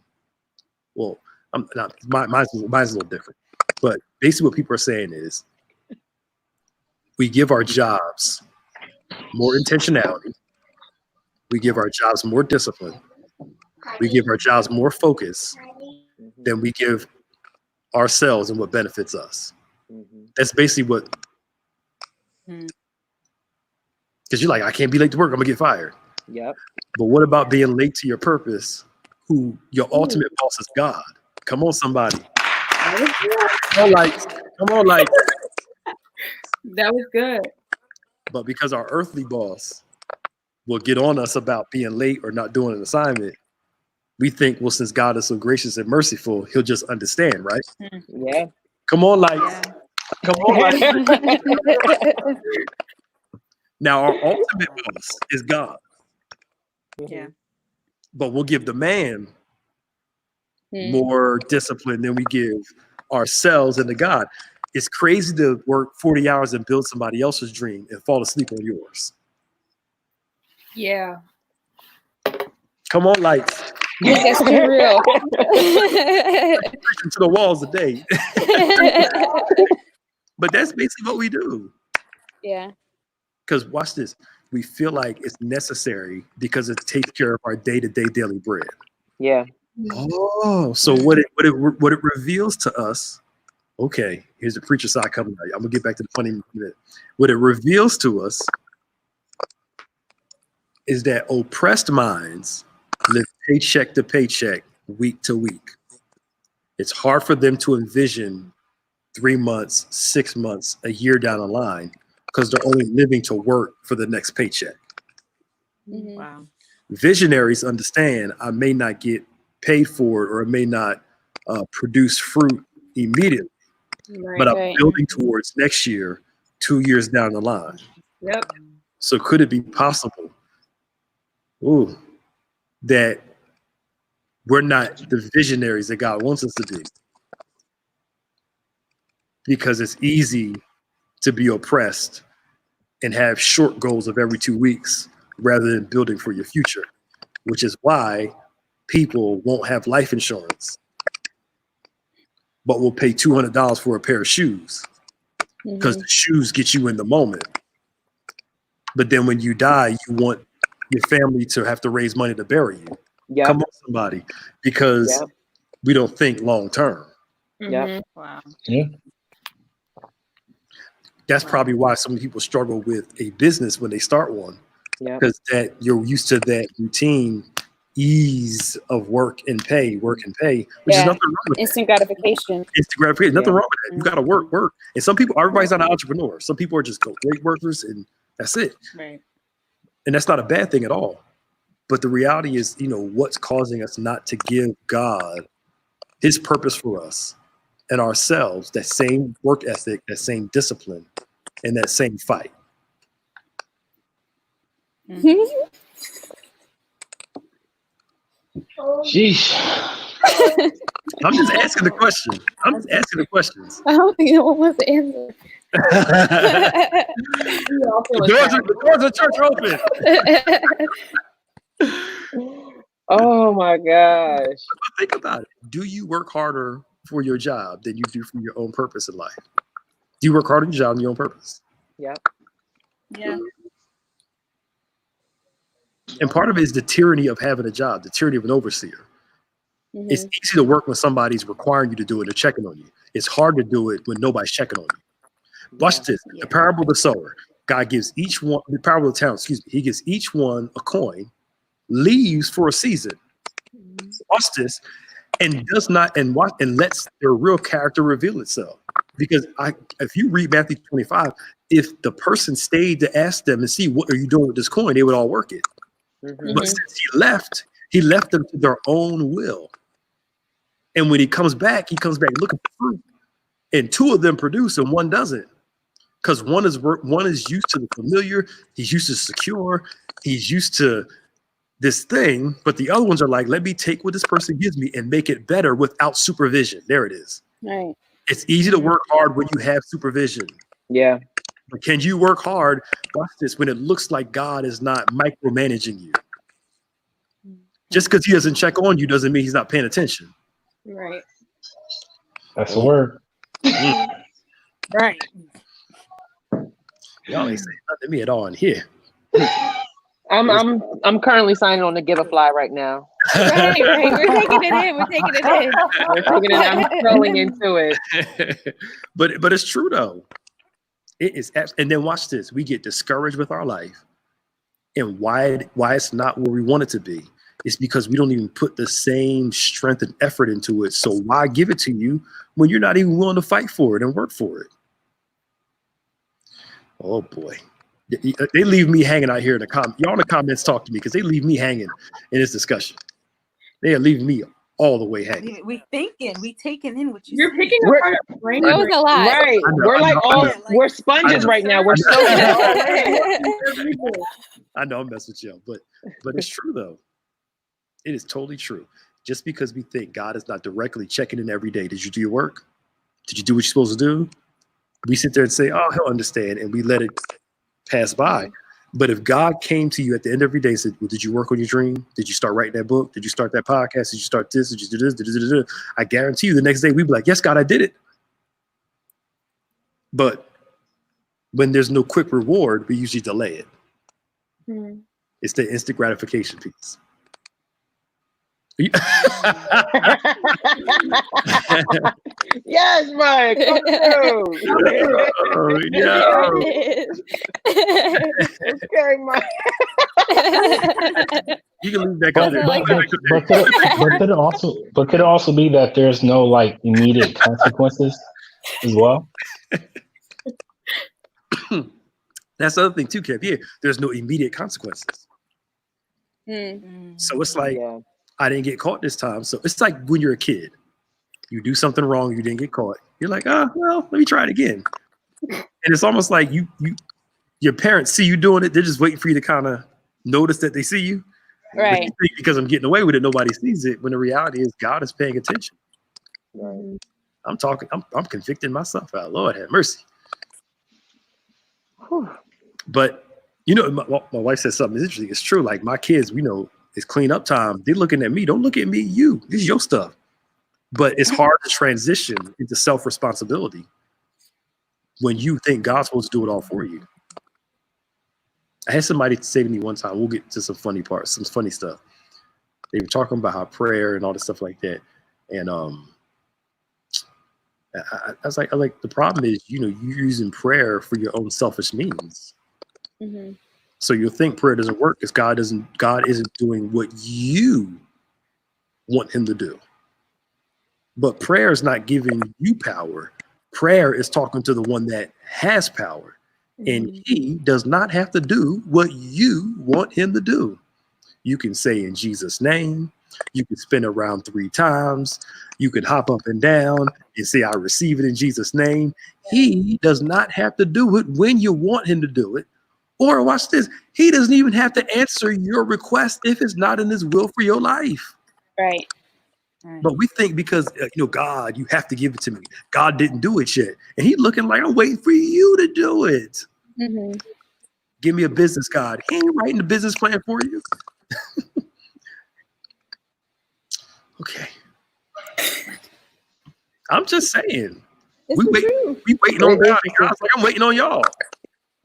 well, I'm not. Mine's a little different. But basically, what people are saying is, we give our jobs more intentionality. We give our jobs more discipline. We give our jobs more focus than we give ourselves and what benefits us. That's basically what. Because you're like, I can't be late to work. I'm gonna get fired. Yep. But what about being late to your purpose? Who your ultimate boss is God? Come on, somebody. Come on, lights. That was good. But because our earthly boss will get on us about being late or not doing an assignment, we think, well, since God is so gracious and merciful, he'll just understand, right? Yeah. Come on, lights. Yeah. Come on, lights. Now, our ultimate boss is God. Yeah. But we'll give the man more discipline than we give ourselves and to God. It's crazy to work 40 hours and build somebody else's dream and fall asleep on yours. Yeah. Come on, lights. That's too real. Preaching to the walls today. But that's basically what we do. Yeah. Because watch this. We feel like it's necessary because it takes care of our day-to-day daily bread. Yeah. Oh, so what it reveals to us, okay, here's the preacher side coming out. I'm gonna get back to the funny minute. What it reveals to us is that oppressed minds live paycheck to paycheck, week to week. It's hard for them to envision 3 months, 6 months, a year down the line because they're only living to work for the next paycheck. Wow. Visionaries understand I may not get paid for it or it may not produce fruit immediately, but I'm building towards next year, 2 years down the line. Yep. So could it be possible that we're not the visionaries that God wants us to be? Because it's easy to be oppressed and have short goals of every 2 weeks rather than building for your future, which is why people won't have life insurance, but will pay $200 for a pair of shoes because the shoes get you in the moment. But then when you die, you want your family to have to raise money to bury you. Yep. Come on, somebody, because we don't think long term. Yep. Wow. Yeah. That's probably why so many people struggle with a business when they start one, because that you're used to that routine ease of work and pay, which is nothing wrong with instant gratification. Instant gratification, nothing wrong with that. You got to work. And some people, everybody's not an entrepreneur. Some people are just great workers and that's it. Right. And that's not a bad thing at all. But the reality is, what's causing us not to give God his purpose for us and ourselves, that same work ethic, that same discipline, and that same fight. Sheesh. I'm just asking the question. I'm just asking the questions. I don't think no one wants to answer. The doors of church open. Oh my gosh. But think about it. Do you work harder for your job than you do for your own purpose in life? Do you work harder in your job than your own purpose? Yep. Yeah. And part of it is the tyranny of having a job, the tyranny of an overseer. It's easy to work when somebody's requiring you to do it or checking on you. It's hard to do it when nobody's checking on you. Watch this. The parable of the sower. God gives each one, the parable of the talent, he gives each one a coin, leaves for a season. Watch this, and does not, and lets their real character reveal itself. Because if you read Matthew 25, if the person stayed to ask them and see what are you doing with this coin, they would all work it. But since he left them to their own will. And when he comes back looking for fruit. And 2 of them produce and 1 doesn't. Because one is used to the familiar, he's used to secure, he's used to this thing, but the other ones are like, let me take what this person gives me and make it better without supervision. There it is. Right. It's easy to work hard when you have supervision. Yeah. But can you work hard, watch this, when it looks like God is not micromanaging you? Just because he doesn't check on you doesn't mean he's not paying attention. Right. That's the word. Right. Y'all ain't saying nothing to me at all in here. I'm currently signing on to Give a Fly right now. Right. We're taking it in. We're taking it. I'm scrolling into it. But it's true though. It is, and then watch this. We get discouraged with our life, and why it's not where we want it to be. It's because we don't even put the same strength and effort into it. So why give it to you when you're not even willing to fight for it and work for it? Oh boy. They leave me hanging out here in the comments. Y'all in the comments talk to me because they leave me hanging in this discussion. They are leaving me all the way hanging. We taking in what You're say. picking apart our brain. That was a lot. Right. We're sponges right now. We're soaking it all in. I know I'm messing with you, but it's true though. It is totally true. Just because we think God is not directly checking in every day. Did you do your work? Did you do what you're supposed to do? We sit there and say, oh, he'll understand. And we let it pass by. But if God came to you at the end of every day and said, well, did you work on your dream? Did you start writing that book? Did you start that podcast? Did you start this? Did you do this? I guarantee you the next day we'd be like, yes, God, I did it. But when there's no quick reward, we usually delay it. Mm-hmm. It's the instant gratification piece. Yes, Mike. Come through. Oh, yeah. Okay, Mike. You can leave that out there. But could it also be that there's no like immediate consequences as well? That's the other thing too, Kev. Yeah, there's no immediate consequences. Mm. So it's like, I didn't get caught this time. So it's like when you're a kid, you do something wrong, you didn't get caught. You're like, oh, well, let me try it again. And it's almost like your parents see you doing it. They're just waiting for you to kind of notice that they see you. Right. You think because I'm getting away with it, nobody sees it. When the reality is God is paying attention. Right. I'm convicting myself out. Lord have mercy. Whew. But, my wife said something interesting. It's true. Like my kids, it's clean up time. They're looking at me. Don't look at me, you. This is your stuff. But it's hard to transition into self-responsibility when you think God's supposed to do it all for you. I had somebody say to me one time, we'll get to some funny parts, some funny stuff. They were talking about how prayer and all this stuff like that. And I was like, the problem is, you're using prayer for your own selfish means. Mm-hmm. So you'll think prayer doesn't work because God isn't doing what you want him to do. But prayer is not giving you power. Prayer is talking to the one that has power. Mm-hmm. And he does not have to do what you want him to do. You can say in Jesus' name. You can spin around 3 times. You can hop up and down and say, I receive it in Jesus' name. He does not have to do it when you want him to do it. Or watch this, he doesn't even have to answer your request if it's not in his will for your life. Right. But we think because, God, you have to give it to me. God didn't do it yet. And he's looking like, I'm waiting for you to do it. Mm-hmm. Give me a business card. He ain't writing the business plan for you. Okay. I'm just saying. We waiting on God. God's like, I'm waiting on y'all.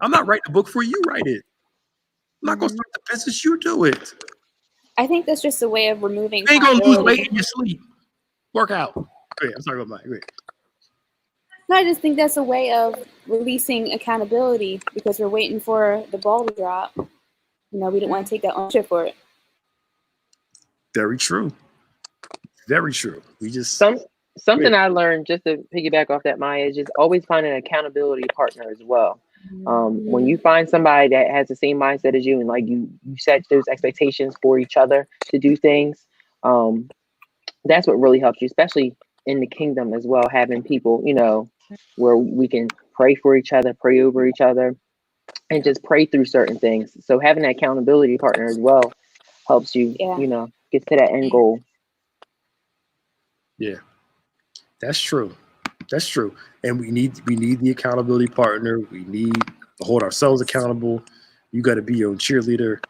I'm not writing a book for you. Write it. I'm not going to start the business. You do it. I think that's just a way of removing. You ain't going to lose weight in your sleep. Work out. Great. I'm sorry about mine. Great. No, I just think that's a way of releasing accountability because we're waiting for the ball to drop. We didn't want to take that ownership for it. Very true. Very true. We just Something I learned, just to piggyback off that, Maya, is just always find an accountability partner as well. When you find somebody that has the same mindset as you, and like you set those expectations for each other to do things, that's what really helps you, especially in the kingdom as well, having people, you know, where we can pray for each other, pray over each other, and just pray through certain things. So having an accountability partner as well helps you, you know, get to that end goal. Yeah, that's true. That's true. And we need the accountability partner. We need to hold ourselves accountable. You got to be your own cheerleader.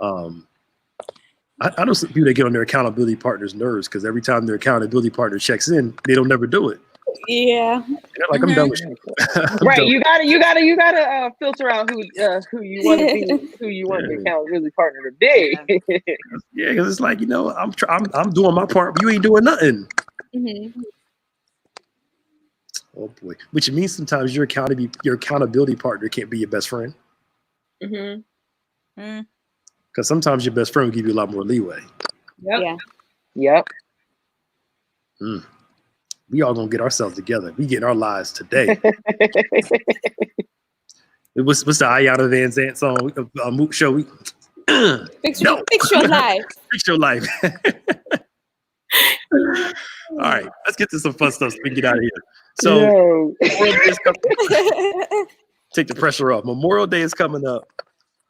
I know some people that get on their accountability partner's nerves because every time their accountability partner checks in, they don't never do it. Yeah. They're like, I'm done with you. Right. You gotta filter out who you want to be, who you want the accountability partner to be. Yeah, because it's like, you know, I'm doing my part, but you ain't doing nothing. Oh boy, which means sometimes your accountability partner can't be your best friend. Because sometimes your best friend will give you a lot more leeway. Yep. We all gonna get ourselves together. We getting our lives today. What's the Ayana Van Zant song? Show we fix your life. Fix your life. All right, let's get to some fun stuff so we can get out of here. So take the pressure off. Memorial Day is coming up,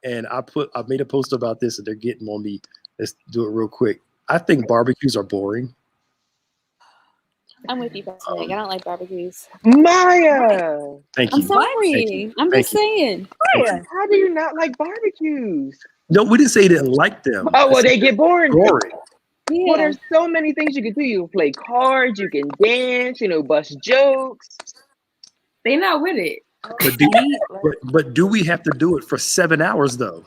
and I made a post about this, and they're getting on me. Let's do it real quick. I think barbecues are boring. I'm with you, Pastor Nick. I don't like barbecues. Maya, thank you. I'm sorry. I'm just saying. Maya, how do you not like barbecues? No, we didn't say you didn't like them. Oh, well, they get boring. Yeah. Well, there's so many things you can do. You can play cards, you can dance, you know, bust jokes. They not with it. But do we have to do it for 7 hours though?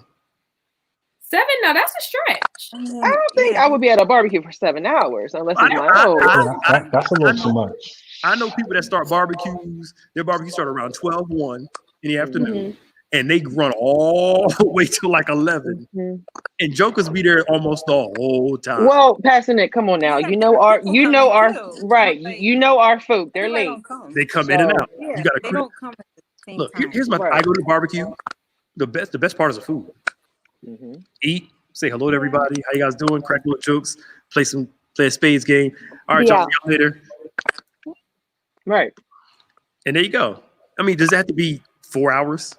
7? No, that's a stretch. I don't think I would be at a barbecue for 7 hours unless it's my own. That's a little too much. I know people that start barbecues. Their barbecues start around 12-1 in the afternoon, and they run all the way till like 11. And jokers be there almost the whole time. Well, Pastor Nick, come on now. You know our right. You know our folk. They're late. They come in and out. Yeah, you got they don't come at the same look. time. Here's my. I go to the barbecue. The best part is the food. Eat, say hello to everybody. How you guys doing? Crack little jokes. Play a spades game. All right, y'all. See y'all later. Right. And there you go. I mean, does that have to be 4 hours?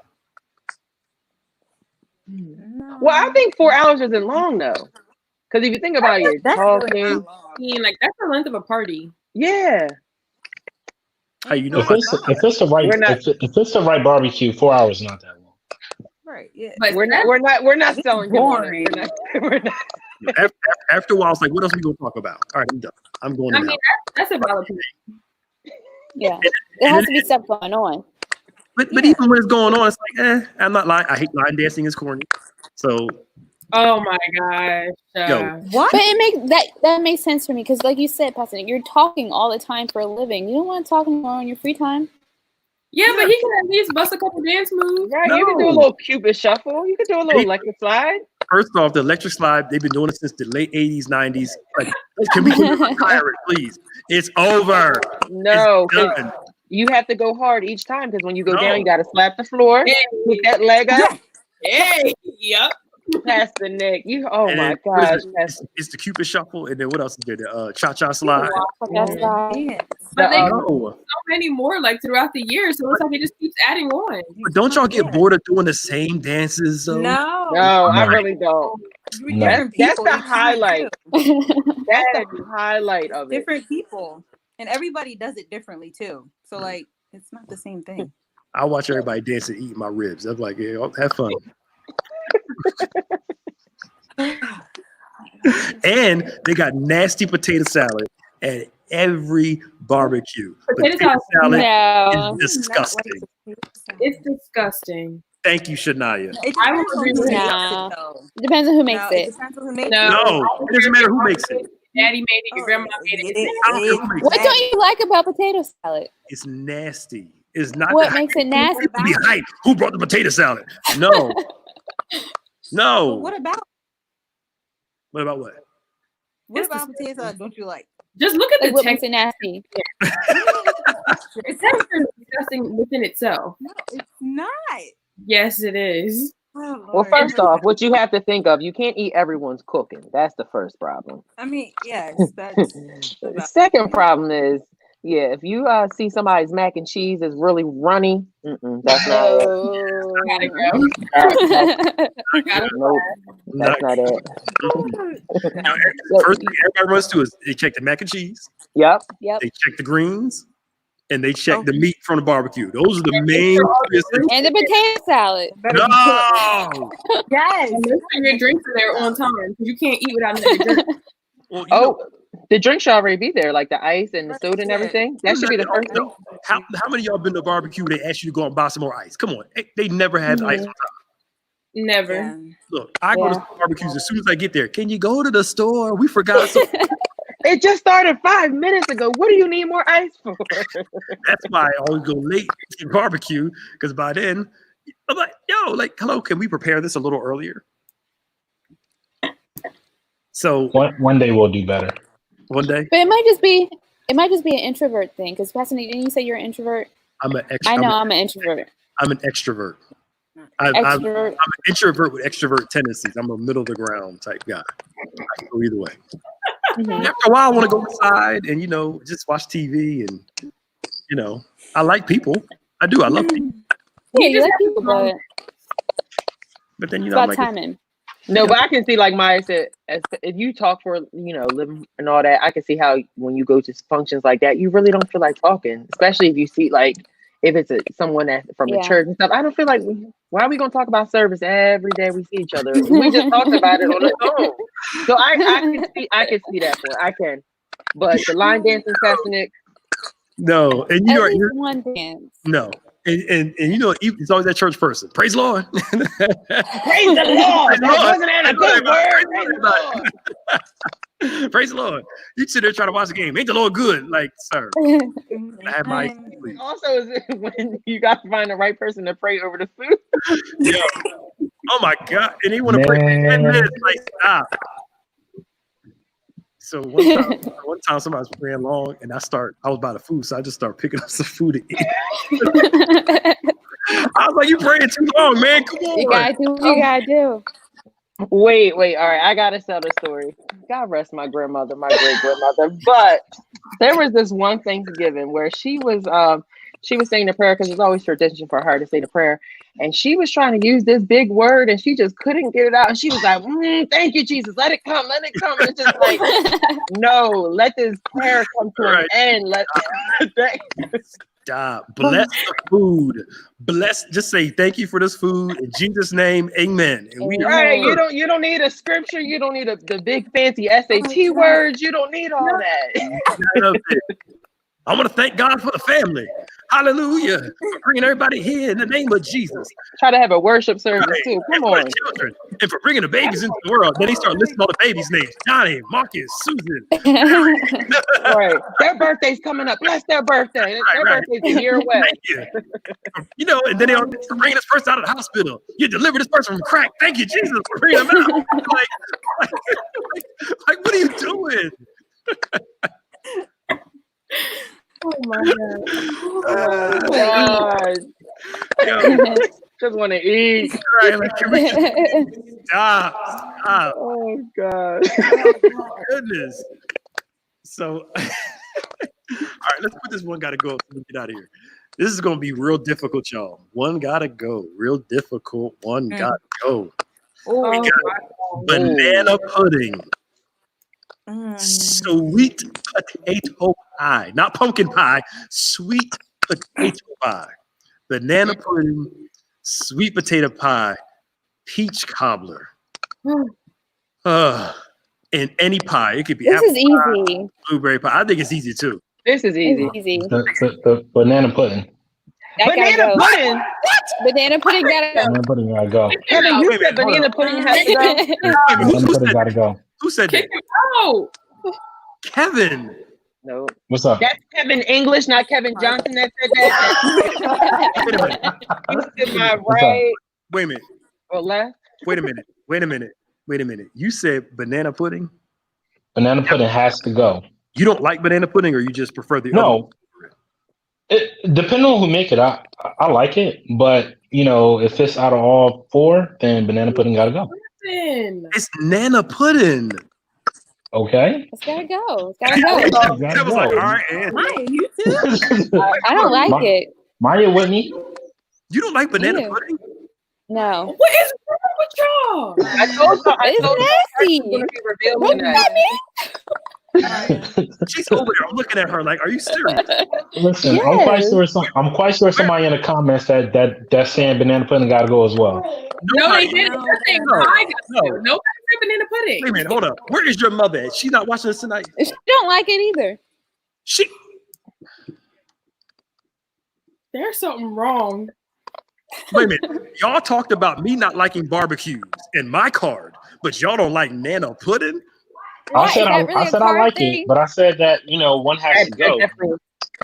Well, I think 4 hours isn't long though, because if you think about it, you're talking. Like that's the length of a party. Yeah. How you know? If it's the right barbecue, 4 hours is not that long. Right. Yeah. But we're not selling boring. We're not. After a while, it's like, what else are we gonna talk about? All right, I'm done. I'm going. I mean, that's a valid point. Yeah, there has to be stuff going on. But even when it's going on, it's like, I'm not lying. I hate line dancing. It's corny. So. Oh my gosh. What? But it makes that makes sense for me because, like you said, Pastor Nick, you're talking all the time for a living. You don't want to talk more on your free time. Yeah, but he can at least bust a couple dance moves. Right, you can do a little Cupid shuffle. You can do a little electric slide. First off, the electric slide, they've been doing it since the late 80s, 90s. Like, can we retire it, please? It's over. No, you have to go hard each time because when you go down, you got to slap the floor, pick that leg up. Hey, yep. Pastor Nick, oh and my gosh. It's the Cupid shuffle, and then what else is there? The cha-cha slide. But they so many more like throughout the year, so it's like it just keeps adding on. But don't y'all get bored of doing the same dances? Though? No, I really don't. No. That's the highlight. That's the highlight of it. Different people, and everybody does it differently too. So like, it's not the same thing. I watch everybody dance and eat my ribs. I'm like, yeah, have fun. And they got nasty potato salad at every barbecue. Potato salad is disgusting. It's disgusting. Thank you, Shania. It depends on who makes it. No, it doesn't matter who makes it. Daddy made it, your grandma made it. What don't you like about potato salad? It's nasty. It's not. What makes it nasty? Be hype. Who brought the potato salad? No. No. What about what? What about potato salad don't you like? Just look at Like, the what text. makes it nasty? It's actually disgusting within itself. No, it's not. Yes, it is. Oh, Well, Lord. first off, what you have to think of, you can't eat everyone's cooking. That's the first problem. I mean, yes, that's about Second problem is, yeah, if you see somebody's mac and cheese is really runny, that's not it. Oh. Gotta go. Nope, that's not it. First thing everybody runs to is they check the mac and cheese, Yep. Yep. they check the greens, and they check the meat from the barbecue. Those are the main. And the potato salad. better be cooked. No. Yes. And make sure your drinks are there on time because you can't eat without another drink. Well, you Oh, know, the drink should already be there, like the ice and the soda and everything. That should be the first thing. how many of y'all been to a barbecue? They ask you to go out and buy some more ice. Come on, they never have ice on top. Never. Yeah. Look, I go to barbecues as soon as I get there. Can you go to the store? We forgot something. It just started 5 minutes ago. What do you need more ice for? That's why I always go late to barbecue, because by then I'm like, yo, like, hello, can we prepare this a little earlier? So One day we'll do better. one day But it might just be an introvert thing. Because Pastor, didn't you say you're an introvert? I'm an I know I'm an introvert. I'm an extrovert. I'm Extrovert. an introvert with extrovert tendencies. I'm a middle of the ground type guy. I can go either way. Mhm. After a while, I want to go inside and just watch TV and I like people. I do. I love people. Yeah, you like people, But then it's I'm about like, timing. No, but I can see, like Maya said, if you talk for living and all that, I can see how when you go to functions like that, you really don't feel like talking, especially if you see if it's someone that from the church and stuff. I don't feel like why are we gonna talk about service every day we see each other? We just talked about it on the phone. So I can see that point. I can, but the line dancing session, no, and At least one dance. no. And it's always that church person. Praise the Lord. praise the Lord. That wasn't a good word. Praise the Lord. Praise the Lord. You sit there trying to watch the game. Ain't the Lord good? Like, sir, I have my sleep. Also, is it when you got to find the right person to pray over the food? Yeah. Oh my God. And they want to pray for 10 minutes. Like, stop. So one time somebody was praying long, and I was by the food, so I just started picking up some food to eat. I was like, "You praying too long, man? Come on!" You gotta do what you gotta do. Wait. All right, I gotta tell the story. God rest my grandmother, my great grandmother. But there was this one Thanksgiving where she was saying the prayer because it's always tradition for her to say the prayer, and she was trying to use this big word, and she just couldn't get it out. And she was like, "Thank you, Jesus. Let it come. And it's just like, no, let this prayer come to an end. Stop. Bless the food. Just say thank you for this food in Jesus' name, amen. And we you don't need a scripture. You don't need the big fancy SAT words. You don't need all that. I want to thank God for the family. Hallelujah. For bringing everybody here in the name of Jesus. Try to have a worship service too. Come on. Children. And for bringing the babies into the world. Then he started listing all the babies' names. Johnny, Marcus, Susan. Right. Their birthday's coming up. Bless their birthday. Their birthday's a year away. Thank you. And then they are bringing this person out of the hospital. You deliver this person from crack. Thank you, Jesus, for bringing them out. like, what are you doing? Oh my God. Yo, just want to eat. Right, like, can we stop. Oh God. Goodness. So, all right, let's put this one gotta go so we get out of here. This is gonna be real difficult, y'all. One gotta go. Real difficult. One gotta go. We got banana pudding. Sweet potato pie, not pumpkin pie, sweet potato pie, banana pudding, sweet potato pie, peach cobbler, and any pie. It could be This apple is pie, easy. blueberry pie. I think it's easy too. This is easy. It's easy. The banana pudding. That Banana gotta go. pudding. Banana pudding gotta go. Banana pudding gotta go. Kevin, you said banana pudding has to go. Banana pudding gotta go. Who said that? Oh, Kevin. No. What's up? That's Kevin English, not Kevin Johnson that said that. Wait a minute. You to my right Wait a minute. or left. Wait a minute. You said banana pudding? Banana pudding has to go. You don't like banana pudding, or you just prefer the other? No. Depending on who make it, I like it, but if it's out of all 4, then banana pudding gotta go. It's Nana pudding. Okay. It's gotta go. It's gotta go. I was like, all right, and Maya, you too? I don't like it. Maya with me. you don't like banana Ew. pudding? No. What is wrong with y'all? I told you. I It's told you nasty. it's gonna be revealed Don't tonight. let me. She's over there. I'm looking at her like, are you serious? Listen, Yes. I'm quite sure somebody in the comments that's saying banana pudding gotta go as well. No, they Nobody- didn't. No, They're saying no, pie got no. to. Nobody said banana pudding. Wait a minute, hold up. Where is your mother at? She's not watching this tonight. She don't like it either. She There's something wrong. wait a minute. Y'all talked about me not liking barbecues in my card, but y'all don't like Nana pudding? I Why? said Is that really I a said I card like thing? it, but I said that one has to go.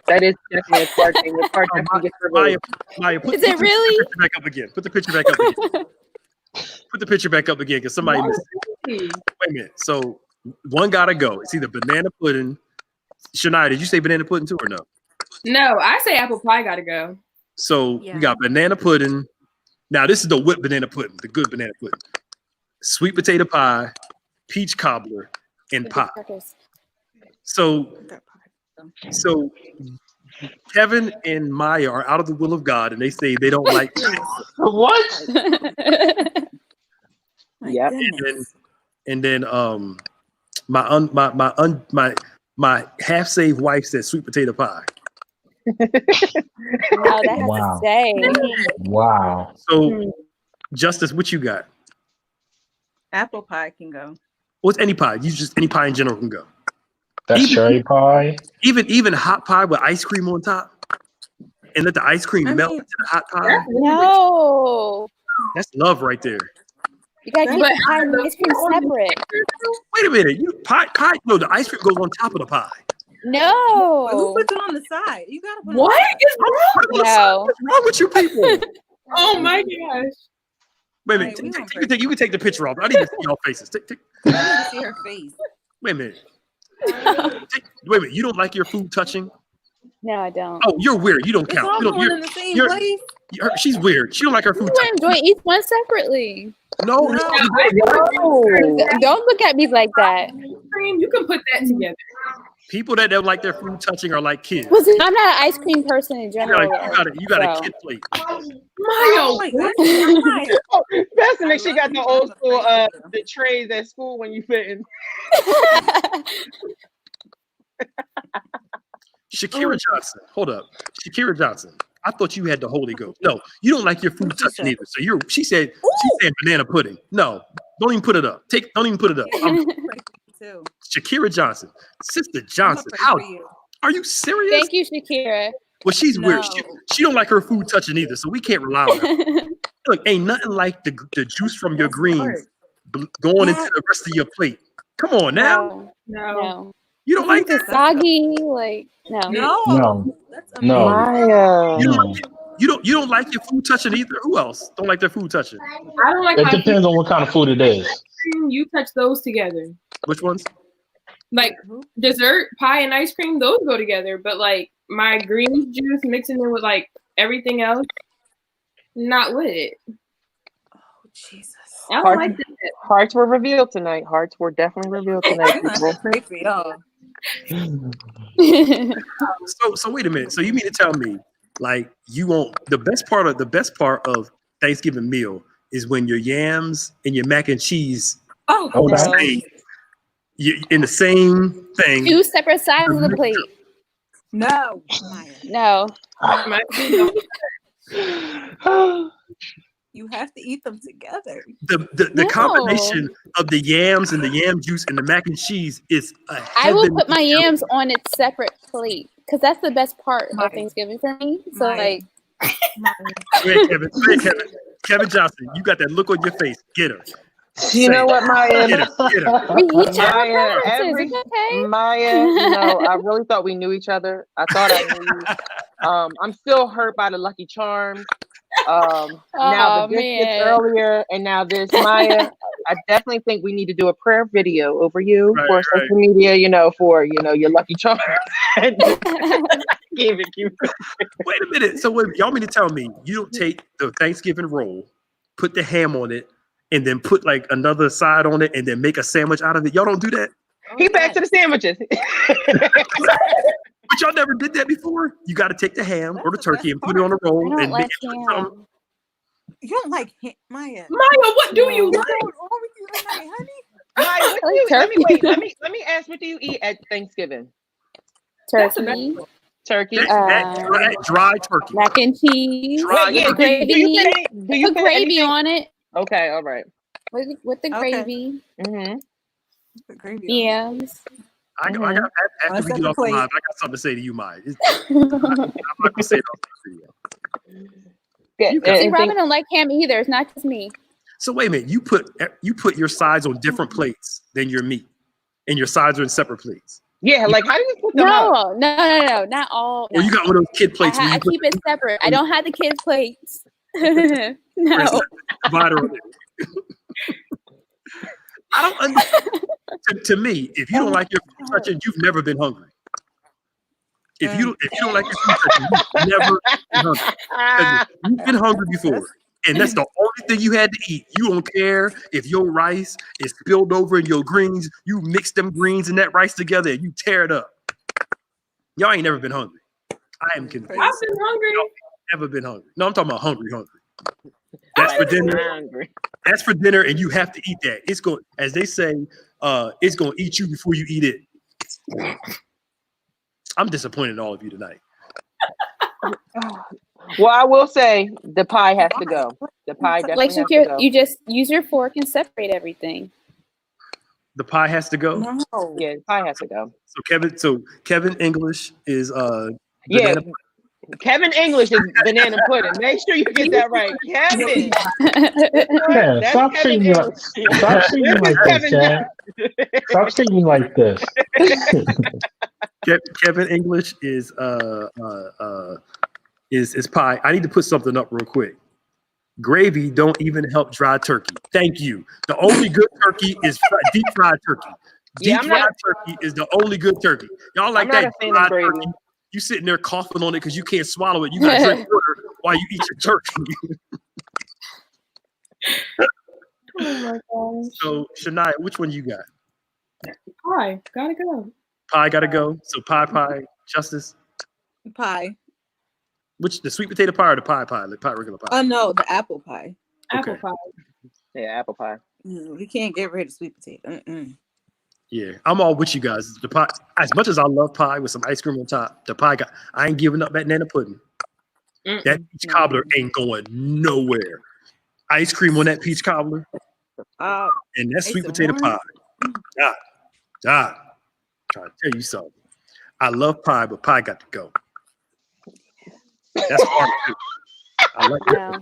That is definitely a card thing. The card definitely gets revealed. Maya, put Is it really? the picture back up again. Put the picture back up again. Put the picture back up again, because somebody missed it. Wait a minute. So one gotta go. It's either banana pudding. Shania, did you say banana pudding too or no? No, I say apple pie got to go. So Yeah. we got banana pudding. Now this is the whipped banana pudding, the good banana pudding. Sweet potato pie, peach cobbler, and pie. So Kevin and Maya are out of the will of God, and they say they don't like. What? My Yep. goodness. And then my half saved wife said sweet potato pie. No, that has Wow. to stay. Wow. So Justice, what you got? Apple pie can go. What's any pie? You just any pie in general can go. That's Even- cherry pie. Even hot pie with ice cream on top, and let the ice cream I melt mean- into the hot pie. No. That's love right there. You gotta keep But the pie and the ice cream separate. Wait a minute, you pie. No, the ice cream goes on top of the pie. But who No. puts it on the side? You gotta put What is wrong? No. What's wrong with you people? Oh my gosh. Wait a Right, minute. we You can take the picture off. I need to see y'all faces. I need to see her face. Wait a minute. Wait a minute. You don't like your food touching? No, I don't. Oh, you're weird. You don't It's count. all You don't, going in the same you're- place. she's weird. She don't like her You food want to touching. enjoy each one separately. No, No. Don't look at me like that. Cream, you can put that together. people that don't like their food touching are like kids. Listen, I'm not an ice cream person in You general. got a so. kid plate. Mayo. Like, that's fine. Best and she got the old school the trays at school when you fit in. Shakira Johnson. Hold up. Shakira Johnson. I thought you had the Holy Ghost. No, you don't like your food What'd she touching say? either. So she said banana pudding. No, don't even put it up. Don't even put it up. Too. Shakira Johnson. Sister I'm Johnson. gonna How pray for you. are you serious? Thank you, Shakira. Well, she's weird. No. She don't like her food touching either, so we can't rely on her. Look, ain't nothing like the juice from your That's greens hard. going Yeah. into the rest of your plate. Come on now. No. You don't like It's that? soggy. Like, no. No. That's No. Maya. You don't like your food touching either? Who else don't like their food touching? I don't like It how depends on what kind of food it is. you touch those together. Which ones? Like dessert, pie, and ice cream, those go together. But like my green juice mixing it with like everything else, not with it. Oh Jesus. I don't like that. Hearts were revealed tonight. Hearts were definitely revealed tonight, I'm people. gonna pray for y'all. So wait a minute. So you mean to tell me, like, you won't the best part of Thanksgiving meal is when your yams and your mac and cheese Oh, are the No. same, in the same thing. Two separate sides of the plate. no. Maya. No. My You have to eat them together. The No. combination of the yams and the yam juice and the mac and cheese is a I will heaven- put my yams on its separate plate because that's the best part Maya. of Thanksgiving for me. So, Maya. like, Maya. Go ahead, Kevin. Go ahead, Kevin. Kevin Johnson, you got that look on your face. Get her. You know what, Maya? Get her. Get her. we each have our Maya, preferences. It's okay. Maya, I really thought we knew each other. I thought I knew you. I'm still hurt by the Lucky Charms. Now Aw, the biscuits man. earlier, and now this. Maya, I definitely think we need to do a prayer video over you Right, for right. social media, for your Lucky Charms. Keep it. Wait a minute. So y'all mean to tell me you don't take the Thanksgiving roll, put the ham on it, and then put like another side on it, and then make a sandwich out of it? Y'all don't do that? He back to the sandwiches. But y'all never did that before? You got to take the ham or the turkey and put it on a I roll don't and like make it ham. You don't like Maya. Maya, what do you What's like? going on with you tonight, honey? Maya, what do you, let me ask, what do you eat at Thanksgiving? Turkey, Turkey. that dry turkey. mac and cheese, Dry Yeah, turkey. do you put put gravy anything? on it Okay, all right. with the Okay. gravy, Mm-hmm. Put gravy on it. yams. I got, after we get off the live, I got something to say to you, Maya. I'm not gonna say it on the video. Yeah, You got- See, and Robin think- don't like ham either. It's not just me. So wait a minute, you put your sides on different plates than your meat, and your sides are in separate plates. yeah, like how do you put them up? No, not all. Or you got one of those kid plates where I you put keep it separate. I don't have the kids' plates. No. divider on it. I don't understand. To me, if you don't like your food touching, you've never been hungry. If you don't like your food touching, you've never been hungry. 'Cause you've been hungry before, and that's the only thing you had to eat. You don't care if your rice is spilled over in your greens. You mix them greens and that rice together, and you tear it up. Y'all ain't never been hungry. I am convinced. I've been hungry. Y'all never been hungry. No, I'm talking about hungry. That's for dinner. Hungry. That's for dinner, and you have to eat that. It's going, as they say, it's going to eat you before you eat it. I'm disappointed in all of you tonight. Well, I will say the pie has to go. The pie definitely Like has to go. you just use your fork and separate everything. The pie has to go. No. Yeah, the pie has to go. So Kevin English is Yeah, banana. Kevin English is banana pudding. Make sure you get that right, Kevin. Yeah, That's stop Kevin treating me like English. stop treating me like this, Kevin Chad. Stop treating me like this. Kevin English is pie. I need to put something up real quick. Gravy don't even help dry turkey. Thank you. The only good turkey is deep fried turkey. Yeah, Deep fried turkey is the only good turkey. Y'all like I'm not that a fan fried of gravy. turkey? You sitting there coughing on it because you can't swallow it. You got to drink water while you eat your turkey. Oh my gosh. So Shania, which one you got? Pie, gotta go. Pie got to go. So pie. Justice. Pie. Which, the sweet potato pie or the pie? The pie, regular pie. Oh no, the apple pie. Apple Okay. pie. Yeah, apple pie. We can't get rid of sweet potato. Yeah, I'm all with you guys. The pie, as much as I love pie with some ice cream on top, the pie got. I ain't giving up that banana pudding. That peach cobbler ain't going nowhere. Ice cream on that peach cobbler, and that sweet potato pie. Trying to tell you something. I love pie, but pie got to go. That's hard too. I like that. Wow.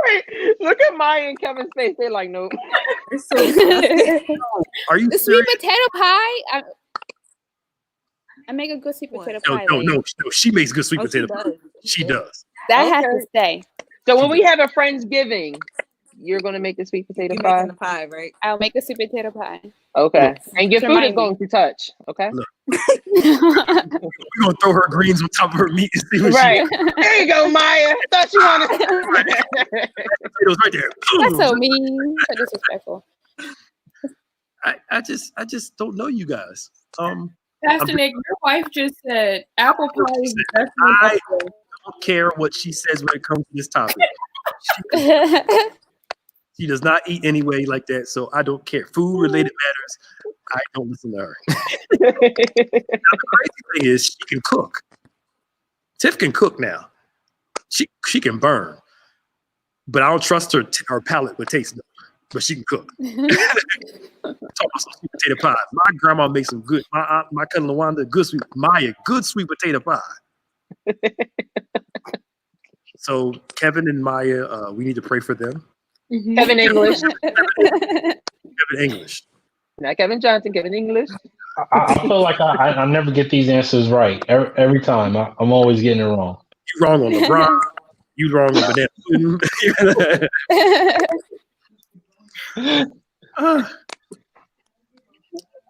Wait, look at Maya and Kevin's face. They're like, nope. It's so Are you The serious? sweet potato pie. I make a good sweet potato pie. No. She makes good sweet Oh, potato she pie. does. She does. That has Okay. to stay. So when we have a Friendsgiving, you're gonna make the sweet potato You're pie. making the pie, right? I'll make a sweet potato pie. Okay, and your Just food is remind me. going to touch. Okay, We're gonna throw her greens on top of her meat and see what right. There you go, Maya. Thought you wanted. potatoes right there. That's so mean. So disrespectful. I just don't know you guys. Pastor Nick, your wife just said apple pie is the best one I ever. don't care what she says when it comes to this topic. She does not eat anyway like that, so I don't care. Food related matters. I don't listen to her. Now, the crazy thing is, she can cook. Tiff can cook now. She can burn, but I don't trust her palate with taste. But she can cook. Talk about some sweet potato pie. My grandma makes some good. My cousin Lawanda, good sweet potato pie. So Kevin and Maya, we need to pray for them. Kevin English, Kevin English. not Kevin Johnson. Kevin English. I feel like I never get these answers right every time. I'm always getting it wrong. You wrong on LeBron. You wrong on banana pudding. We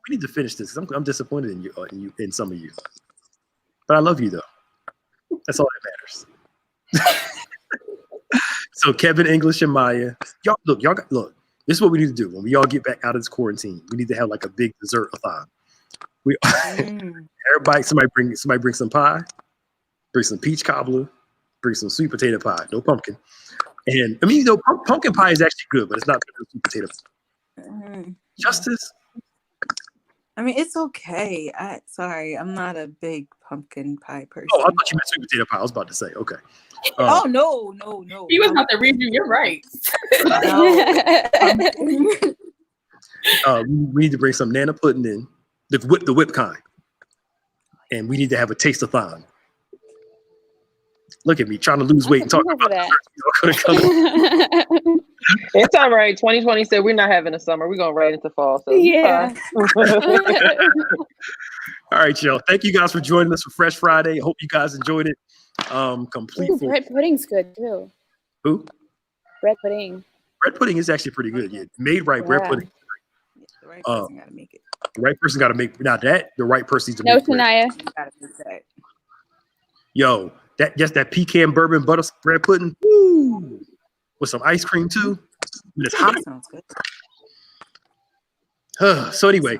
need to finish this. I'm disappointed in you, in some of you, but I love you though. That's all that matters. So Kevin, English, and Maya, y'all look. This is what we need to do when we all get back out of this quarantine. We need to have like a big dessert-a-thon. Everybody, somebody bring some pie, bring some peach cobbler, bring some sweet potato pie, no pumpkin. And I mean, pumpkin pie is actually good, but it's not better than sweet potato pie. Justice. I mean, it's okay. Sorry, I'm not a big pumpkin pie person. Oh, I thought you meant sweet potato pie. I was about to say, okay. Oh no. He was about to read you. You're right. We need to bring some nana pudding in, the whip kind, and we need to have a taste-a-thon. Look at me trying to lose weight and talk about that. It's all right. 2020 said we're not having a summer. We're going right into fall. So Yeah. All right, y'all. Thank you guys for joining us for Fresh Friday. I hope you guys enjoyed it. Bread pudding's good too. Who? Bread pudding. Bread pudding is actually pretty good. Yeah, made right. Bread pudding. The right person got to make it. The right person got to make. Now that the right person needs to No, make. Tanaya. Gotta make that. Yo, that pecan bourbon butter bread pudding. Woo! With some ice cream too. When it's hot. Sounds good. So anyway,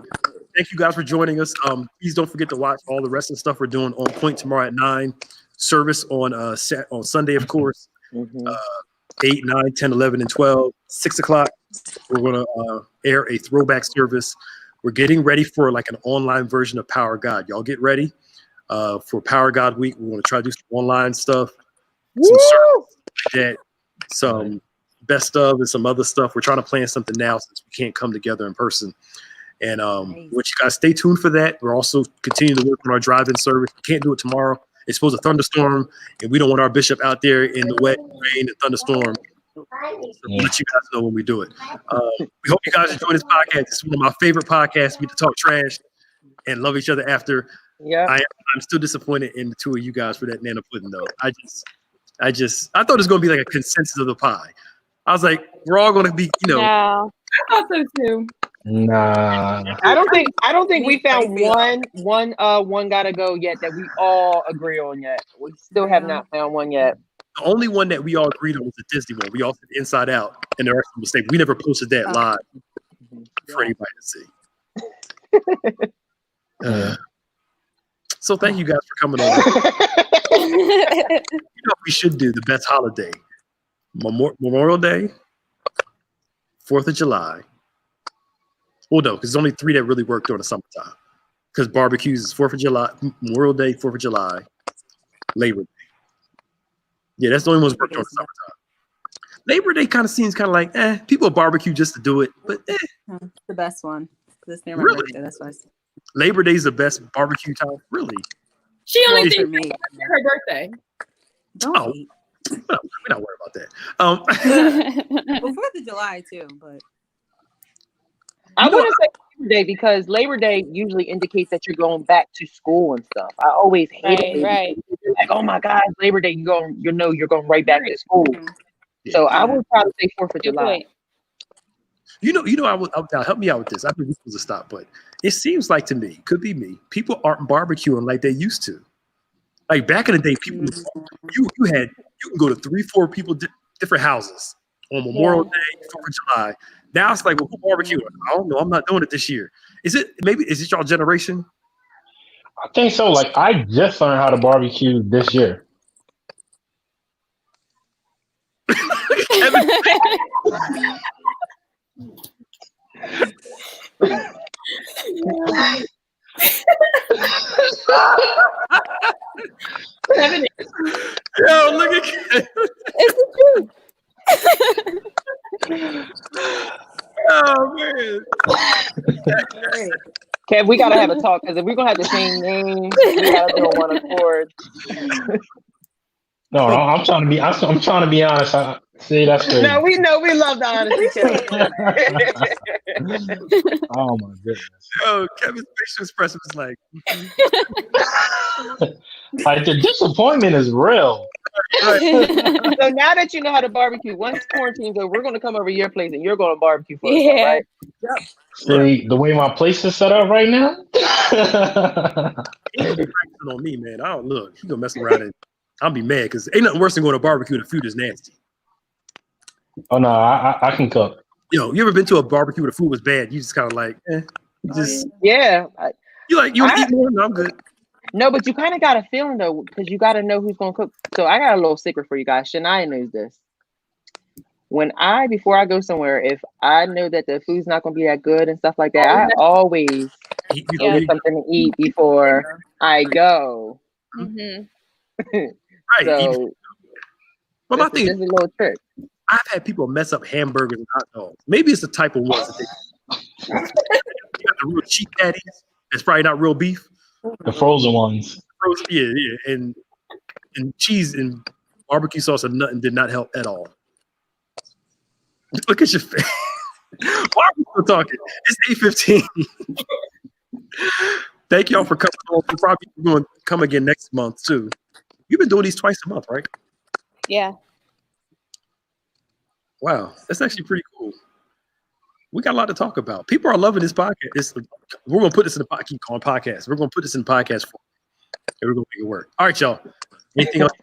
thank you guys for joining us. Please don't forget to watch all the rest of the stuff we're doing on Point tomorrow at 9. Service on Sunday, of course. 8, 9, 10, 11, and 12. 6 o'clock, we're going to air a throwback service. We're getting ready for like an online version of Power God. Y'all get ready for Power God Week. We're going to try to do some online stuff. Some service like that. Some best of and some other stuff. We're trying to plan something now since we can't come together in person. And what you guys stay tuned for that. We're also continuing to work on our drive-in service. We can't do it tomorrow. It's supposed to thunderstorm, and we don't want our bishop out there in the wet, rain, and thunderstorm. So we'll let you guys know when we do it. We hope you guys enjoy this podcast. It's one of my favorite podcasts. We get to talk trash and love each other after. Yeah, I'm still disappointed in the two of you guys for that nana pudding, though. I thought it was going to be like a consensus of the pie. I was like, we're all going to be, No. I thought so too. Nah. I don't think we found one gotta go yet that we all agree on yet. We still have not found one yet. The only one that we all agreed on was the Disney one. We all said Inside Out, and the rest of the mistake. We never posted that live for anybody to see. So thank you guys for coming on. You know what we should do? The best holiday. Memorial Day, 4th of July. Well, no, because there's only 3 that really work during the summertime. Because barbecues is 4th of July, Memorial Day, 4th of July, Labor Day. Yeah, that's the only ones that work during the summertime. Labor Day kind of seems kind of like, people barbecue just to do it, but It's the best one. It's near my Really? birthday. That's why. Labor Day is the best barbecue time. Really? She only Well, thinks me. it's her birthday. Don't Oh. eat. We're not worried about that. Well, 4th of July too, but I want to say Labor Day because Labor Day usually indicates that you're going back to school and stuff. I always hated Labor Day. You're like, oh my God, Labor Day, you're going right back to school. So I would probably say 4th of July. Now help me out with this. I think this was a stop, but it seems like to me, could be me, people aren't barbecuing like they used to. Like back in the day, people you can go to 3-4 people different houses on Memorial Day, 4th of July. Now it's like, well, who barbecuing? I don't know. I'm not doing it this year. Is it y'all generation? I think so. Like I just learned how to barbecue this year. Yo, look at Kev. It's the truth. Oh man. Kev, we gotta have a talk because if we're gonna have the same name, we gotta do on one accord. No, I'm trying to be. I'm trying to be honest. See, that's crazy. No, we know we love the honesty, Kev. Oh my goodness. Yo, Kevin's facial expression is like. Like the disappointment is real. So now that you know how to barbecue, once quarantine's over, we're gonna come over to your place and you're gonna barbecue for us, all right? See, the way my place is set up right now. He gonna be practicing on me, man. I don't look. He gonna mess around and I'll be mad because ain't nothing worse than going to barbecue and the food is nasty. Oh no, I can cook. You ever been to a barbecue where the food was bad? You just kind of like, Yeah. You want to eat more? No, I'm good. No, but you kind of got a feeling though, because you got to know who's gonna cook. So I got a little secret for you guys. Shania knows this. Before I go somewhere, if I know that the food's not gonna be that good and stuff like that, I always get something to eat before I go. Mm-hmm. Right. So, but my thing is a little trick. I've had people mess up hamburgers and hot dogs. Maybe it's the type of ones that they got the real cheap patties. It's probably not real beef. The frozen ones. Frozen, yeah. And cheese and barbecue sauce and nothing did not help at all. Look at your face. Why are we still talking? It's 8:15. Thank y'all for coming on. We're probably going to come again next month too. You've been doing these twice a month, right? Yeah. Wow, that's actually pretty cool. We got a lot to talk about. People are loving this podcast. We're going to put this in the podcast. We're going to put this in the podcast form, and we're going to make it work. All right, y'all. Anything else?